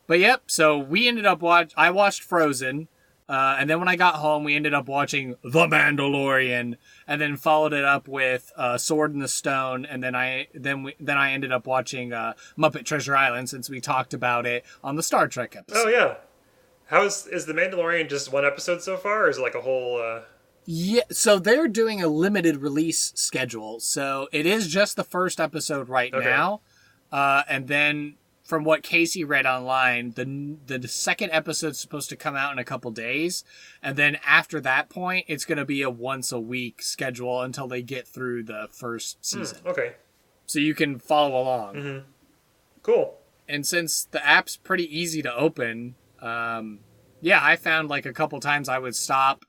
But yep, so we ended up I watched Frozen, and then when I got home, we ended up watching The Mandalorian, and then followed it up with Sword in the Stone, and then I ended up watching Muppet Treasure Island since we talked about it on the Star Trek episode. Oh yeah, is The Mandalorian just one episode so far, or is it like a whole? Yeah, so they're doing a limited release schedule, so it is just the first episode right now, and then. From what Casey read online, the second episode's supposed to come out in a couple days, and then after that point, it's going to be a once-a-week schedule until they get through the first season. Okay. So you can follow along. Cool. And since the app's pretty easy to open, I found like a couple times I would stop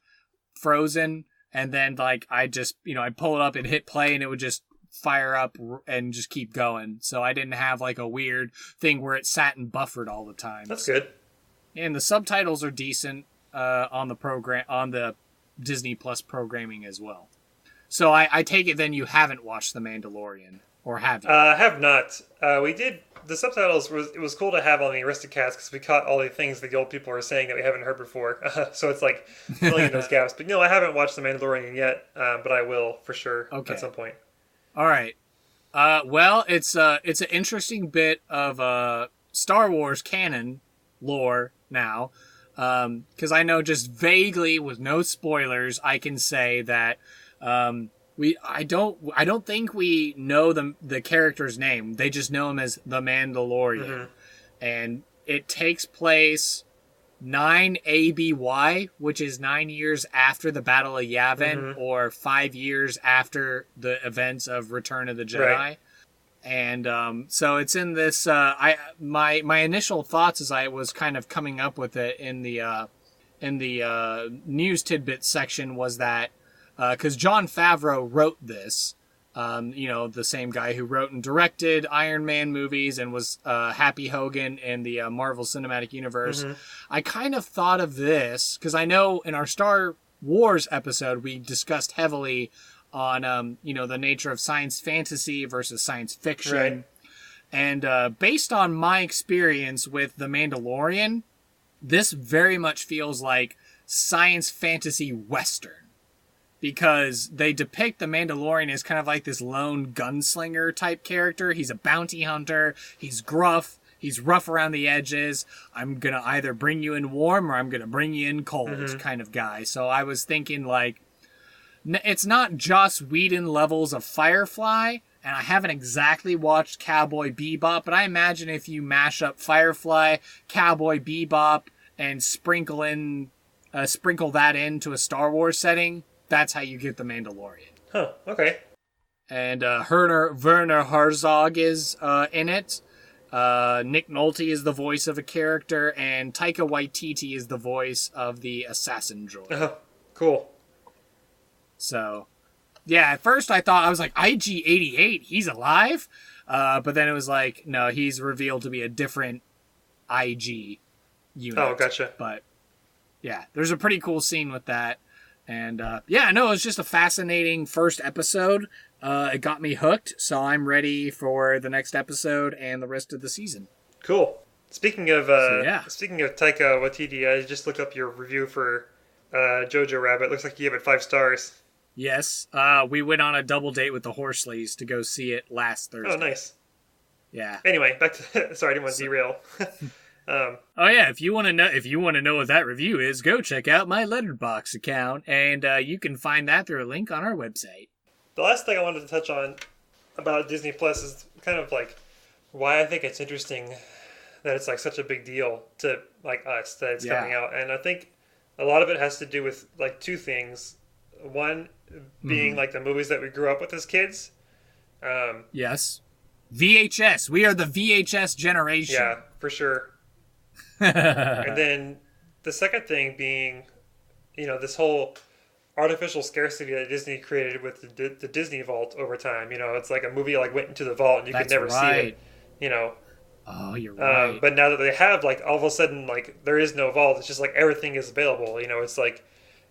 Frozen, and then like I just, I'd pull it up and hit play, and it would just fire up and just keep going. So I didn't have like a weird thing where it sat and buffered all the time. That's good. And the subtitles are decent on the Disney Plus programming as well. So I take it then you haven't watched The Mandalorian, or have you? I have not. We did. The subtitles it was cool to have on the Aristocats because we caught all the things that the old people are saying that we haven't heard before. So it's like filling in those gaps. But no, I haven't watched The Mandalorian yet, but I will for sure at some point. All right. Well, it's an interesting bit of Star Wars canon lore now, because I know just vaguely with no spoilers, I can say that I don't think we know the character's name. They just know him as the Mandalorian, and it takes place 9 ABY, which is 9 years after the Battle of Yavin, or 5 years after the events of Return of the Jedi. Right. And so it's in this. My initial thoughts as I was kind of coming up with it in the news tidbit section was that because Jon Favreau wrote this. The same guy who wrote and directed Iron Man movies and was Happy Hogan in the Marvel Cinematic Universe. I kind of thought of this because I know in our Star Wars episode we discussed heavily on the nature of science fantasy versus science fiction. Right. And based on my experience with The Mandalorian, this very much feels like science fantasy western. Because they depict the Mandalorian as kind of like this lone gunslinger type character. He's a bounty hunter. He's gruff. He's rough around the edges. I'm going to either bring you in warm or I'm going to bring you in cold kind of guy. So I was thinking like, it's not Joss Whedon levels of Firefly. And I haven't exactly watched Cowboy Bebop. But I imagine if you mash up Firefly, Cowboy Bebop, and sprinkle that into a Star Wars setting, that's how you get the Mandalorian. Huh, okay. And Werner Herzog is in it. Nick Nolte is the voice of a character, and Taika Waititi is the voice of the assassin droid. Oh, cool. So, yeah, at first I thought, I was like, IG-88, he's alive? But then it was like, no, he's revealed to be a different IG unit. Oh, gotcha. But, yeah, there's a pretty cool scene with that. And, it was just a fascinating first episode. It got me hooked, so I'm ready for the next episode and the rest of the season. Cool. Speaking of Taika Waititi, I just looked up your review for Jojo Rabbit. Looks like you give it 5 stars. Yes. We went on a double date with the Horsleys to go see it last Thursday. Oh, nice. Yeah. Anyway, back to... Sorry, I didn't want to derail. If you want to know what that review is, go check out my Letterboxd account, and you can find that through a link on our website. The last thing I wanted to touch on about Disney Plus is kind of like why I think it's interesting that it's like such a big deal to like us that it's coming out, and I think a lot of it has to do with like 2 things. One being like the movies that we grew up with as kids. Yes. VHS. We are the VHS generation. Yeah, for sure. And then the second thing being, this whole artificial scarcity that Disney created with the Disney Vault over time. It's like a movie like went into the vault and you could That's never see right. it. You know, Oh, you're right. but now that they have, like, all of a sudden, like, there is no vault. It's just like everything is available. It's like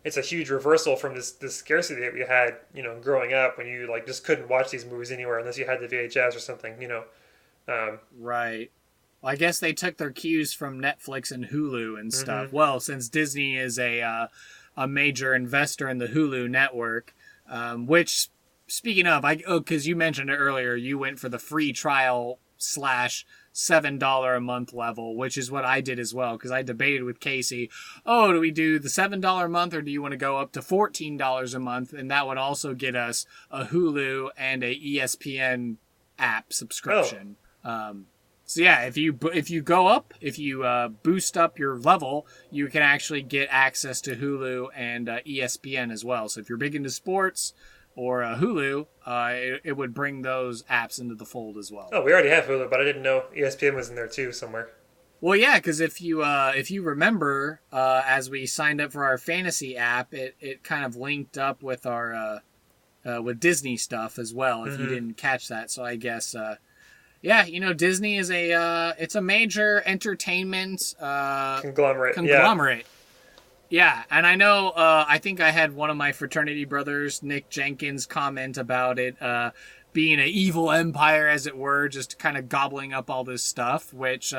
it's a huge reversal from this scarcity that we had, growing up when you like just couldn't watch these movies anywhere unless you had the VHS or something. Right. Well, I guess they took their cues from Netflix and Hulu and stuff. Well, since Disney is a major investor in the Hulu network, which, speaking of, because you mentioned it earlier, you went for the free trial / $7 a month level, which is what I did as well, because I debated with Casey, do we do the $7 a month or do you want to go up to $14 a month? And that would also get us a Hulu and a ESPN app subscription. So yeah, if you go up, if you boost up your level, you can actually get access to Hulu and ESPN as well. So if you're big into sports or Hulu, it would bring those apps into the fold as well. Oh, we already have Hulu, but I didn't know ESPN was in there too somewhere. Well, yeah, because if you remember, as we signed up for our fantasy app, it kind of linked up with our with Disney stuff as well. If you didn't catch that, so I guess. Yeah, Disney is it's a major entertainment conglomerate. Yeah, and I know, I think I had one of my fraternity brothers, Nick Jenkins, comment about it being an evil empire, as it were, just kind of gobbling up all this stuff, which,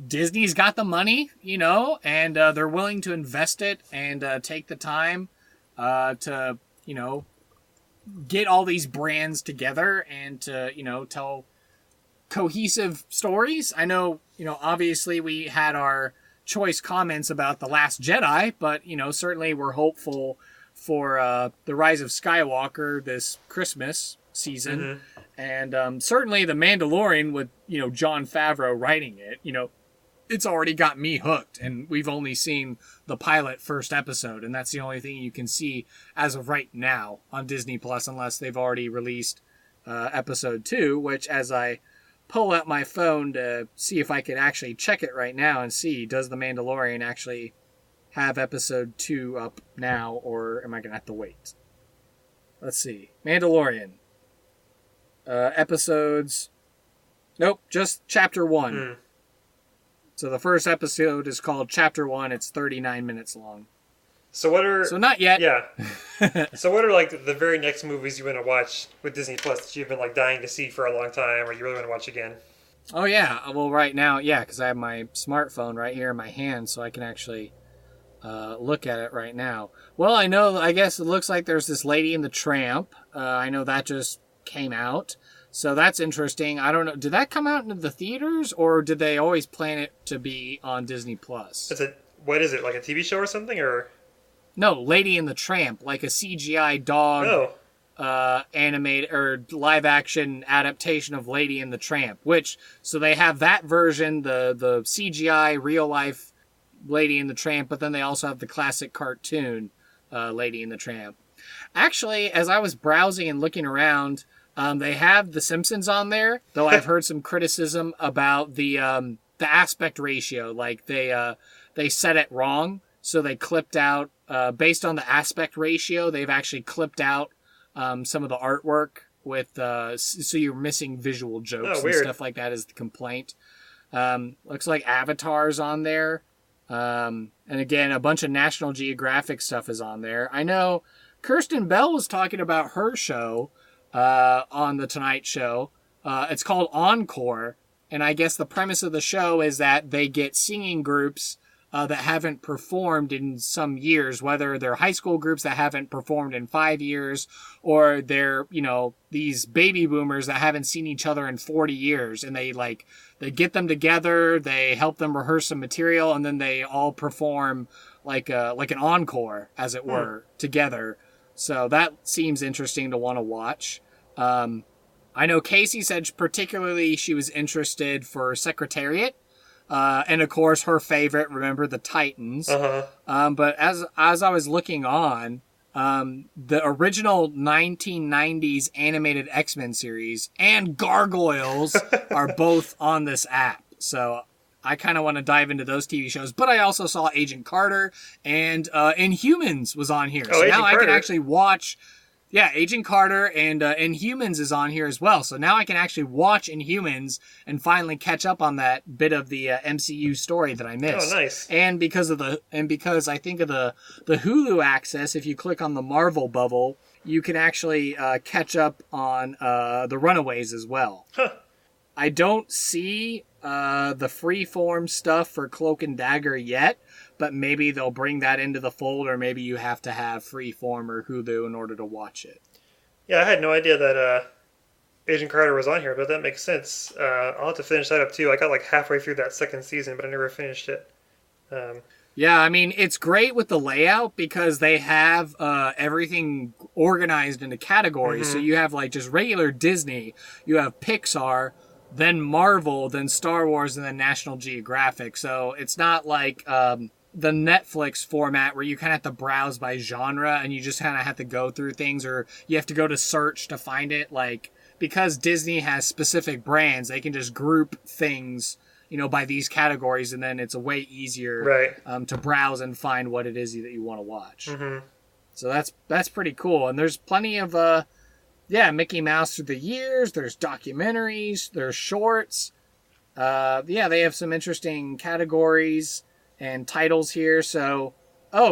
Disney's got the money, and they're willing to invest it and take the time to, get all these brands together and to, tell cohesive stories. I know, obviously we had our choice comments about The Last Jedi, but, certainly we're hopeful for The Rise of Skywalker this Christmas season. And certainly The Mandalorian with, Jon Favreau writing it, it's already got me hooked, and we've only seen the pilot first episode, and that's the only thing you can see as of right now on Disney Plus, unless they've already released episode 2, which, as I pull out my phone to see if I could actually check it right now and see, does The Mandalorian actually have episode 2 up now, or am I going to have to wait? Let's see. Mandalorian. Episodes. Nope, just chapter 1. So the first episode is called Chapter 1. It's 39 minutes long. So not yet. Yeah. So what are like the very next movies you want to watch with Disney Plus that you've been like dying to see for a long time, or you really want to watch again? Oh yeah. Well, right now, yeah, because I have my smartphone right here in my hand, so I can actually look at it right now. Well, I guess it looks like there's this Lady and the Tramp. I know that just came out. So that's interesting. I don't know. Did that come out into the theaters, or did they always plan it to be on Disney Plus? What is it, like a TV show or something, or? No, Lady and the Tramp, like a CGI dog animated or live action adaptation of Lady and the Tramp. So they have that version, the CGI real life Lady and the Tramp, but then they also have the classic cartoon Lady and the Tramp. Actually, as I was browsing and looking around, they have The Simpsons on there, though I've heard some criticism about the aspect ratio. Like they set it wrong, so they clipped out based on the aspect ratio. They've actually clipped out some of the artwork with so you're missing visual jokes and stuff like that is the complaint. Looks like Avatar's on there, and again a bunch of National Geographic stuff is on there. I know Kirsten Bell was talking about her show. On The Tonight Show. It's called Encore, and I guess the premise of the show is that they get singing groups that haven't performed in some years, whether they're high school groups that haven't performed in 5 years, or they're, these baby boomers that haven't seen each other in 40 years, and they get them together, they help them rehearse some material, and then they all perform like an encore, as it were, together. So that seems interesting to want to watch. I know Casey said particularly she was interested for Secretariat. And of course her favorite, remember, the Titans. But as I was looking on, the original 1990s animated X-Men series and Gargoyles are both on this app. So I kind of want to dive into those TV shows. But I also saw Agent Carter and Inhumans was on here. Oh, so Agent now I can Carter. actually watch... Yeah, Agent Carter and Inhumans is on here as well. So now I can actually watch Inhumans and finally catch up on that bit of the MCU story that I missed. Oh, nice. And because I think of the Hulu access, if you click on the Marvel bubble, you can actually catch up on the Runaways as well. Huh. I don't see the freeform stuff for Cloak and Dagger yet, but maybe they'll bring that into the fold, or maybe you have to have freeform or Hulu in order to watch it. Yeah, I had no idea that Agent Carter was on here, but that makes sense. I'll have to finish that up too. I got like halfway through that second season, but I never finished it. Yeah, I mean, it's great with the layout because they have everything organized into categories. So you have like just regular Disney, you have Pixar, then Marvel, then Star Wars, and then National Geographic. So it's not like the Netflix format where you kind of have to browse by genre and you just kind of have to go through things, or you have to go to search to find it. Like, because Disney has specific brands, they can just group things, by these categories, and then it's a way easier to browse and find what it is that you want to watch. Mm-hmm. So that's pretty cool. And there's plenty of Mickey Mouse through the years. There's documentaries. There's shorts. They have some interesting categories and titles here. So,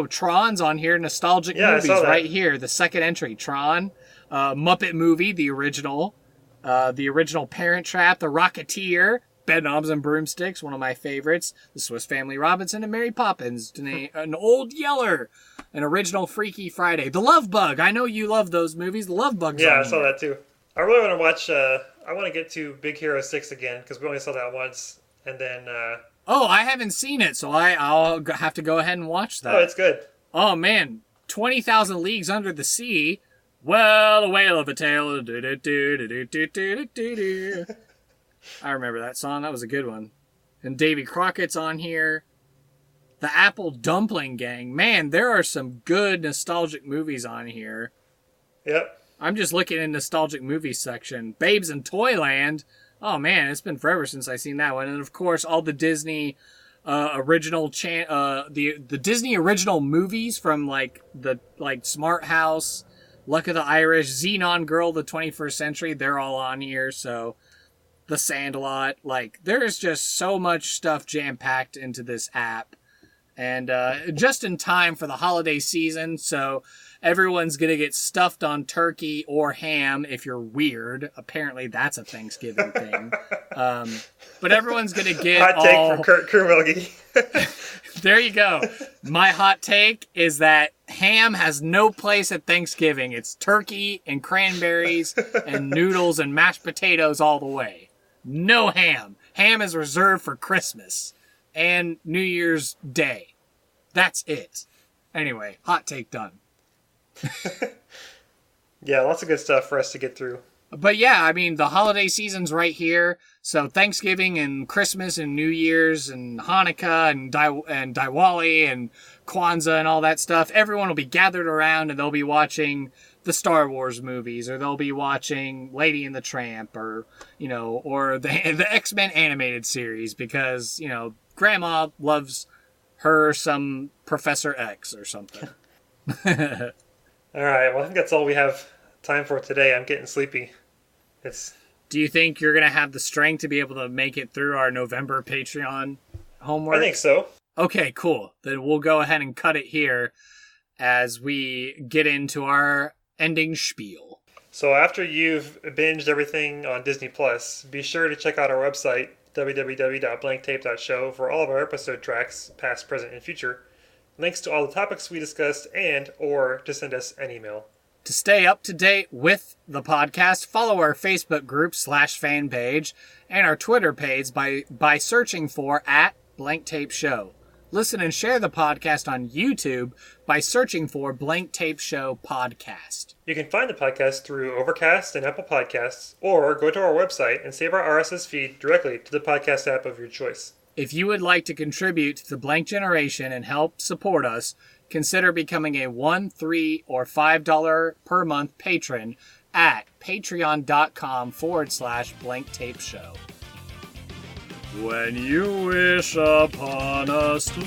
Tron's on here. Nostalgic movies right here. The second entry, Tron. Muppet Movie, the original. The original Parent Trap. The Rocketeer. Bedknobs and Broomsticks, one of my favorites. The Swiss Family Robinson and Mary Poppins. An Old Yeller. An original Freaky Friday. The Love Bug. I know you love those movies. The Love Bug's on Yeah, I here. saw that too. I really want to watch... I want to get to Big Hero 6 again, because we only saw that once. And then... I haven't seen it, so I'll have to go ahead and watch that. Oh, it's good. Oh, man. 20,000 Leagues Under the Sea. Well, a whale of a tale. I remember that song. That was a good one. And Davy Crockett's on here. The Apple Dumpling Gang. Man, there are some good nostalgic movies on here. Yep. I'm just looking in nostalgic movies section. Babes in Toyland. Oh man, it's been forever since I've seen that one. And of course, all the Disney original the Disney original movies from like Smart House, Luck of the Irish, Xenon Girl, the 21st Century. They're all on here. So The Sandlot. Like, there's just so much stuff jam packed into this app. And just in time for the holiday season, so everyone's going to get stuffed on turkey or ham if you're weird. Apparently that's a Thanksgiving thing. But everyone's going to get Hot take from Kurt Kurmelgi. There you go. My hot take is that ham has no place at Thanksgiving. It's turkey and cranberries and noodles and mashed potatoes all the way. No ham. Ham is reserved for Christmas and New Year's Day. That's it. Anyway, hot take done. Yeah, lots of good stuff for us to get through. But yeah, I mean, the holiday season's right here. So Thanksgiving and Christmas and New Year's and Hanukkah and Diwali and Kwanzaa and all that stuff, everyone will be gathered around and they'll be watching the Star Wars movies, or they'll be watching Lady and the Tramp, or, or the X-Men animated series, because, Grandma loves her some Professor X or something. All right, well, I think that's all we have time for today. I'm getting sleepy. Do you think you're going to have the strength to be able to make it through our November Patreon homework? I think so. Okay, cool. Then we'll go ahead and cut it here as we get into our ending spiel. So after you've binged everything on Disney Plus, be sure to check out our website, www.blanktape.show, for all of our episode tracks, past, present, and future, links to all the topics we discussed, and or to send us an email. To stay up to date with the podcast, follow our Facebook group /fan page and our Twitter page by searching for @BlankTapeShow. Listen and share the podcast on YouTube by searching for Blank Tape Show Podcast. You can find the podcast through Overcast and Apple Podcasts, or go to our website and save our RSS feed directly to the podcast app of your choice. If you would like to contribute to the Blank Generation and help support us, consider becoming a $1, $3, or $5 per month patron at patreon.com/Blank Tape Show. when you wish upon a star.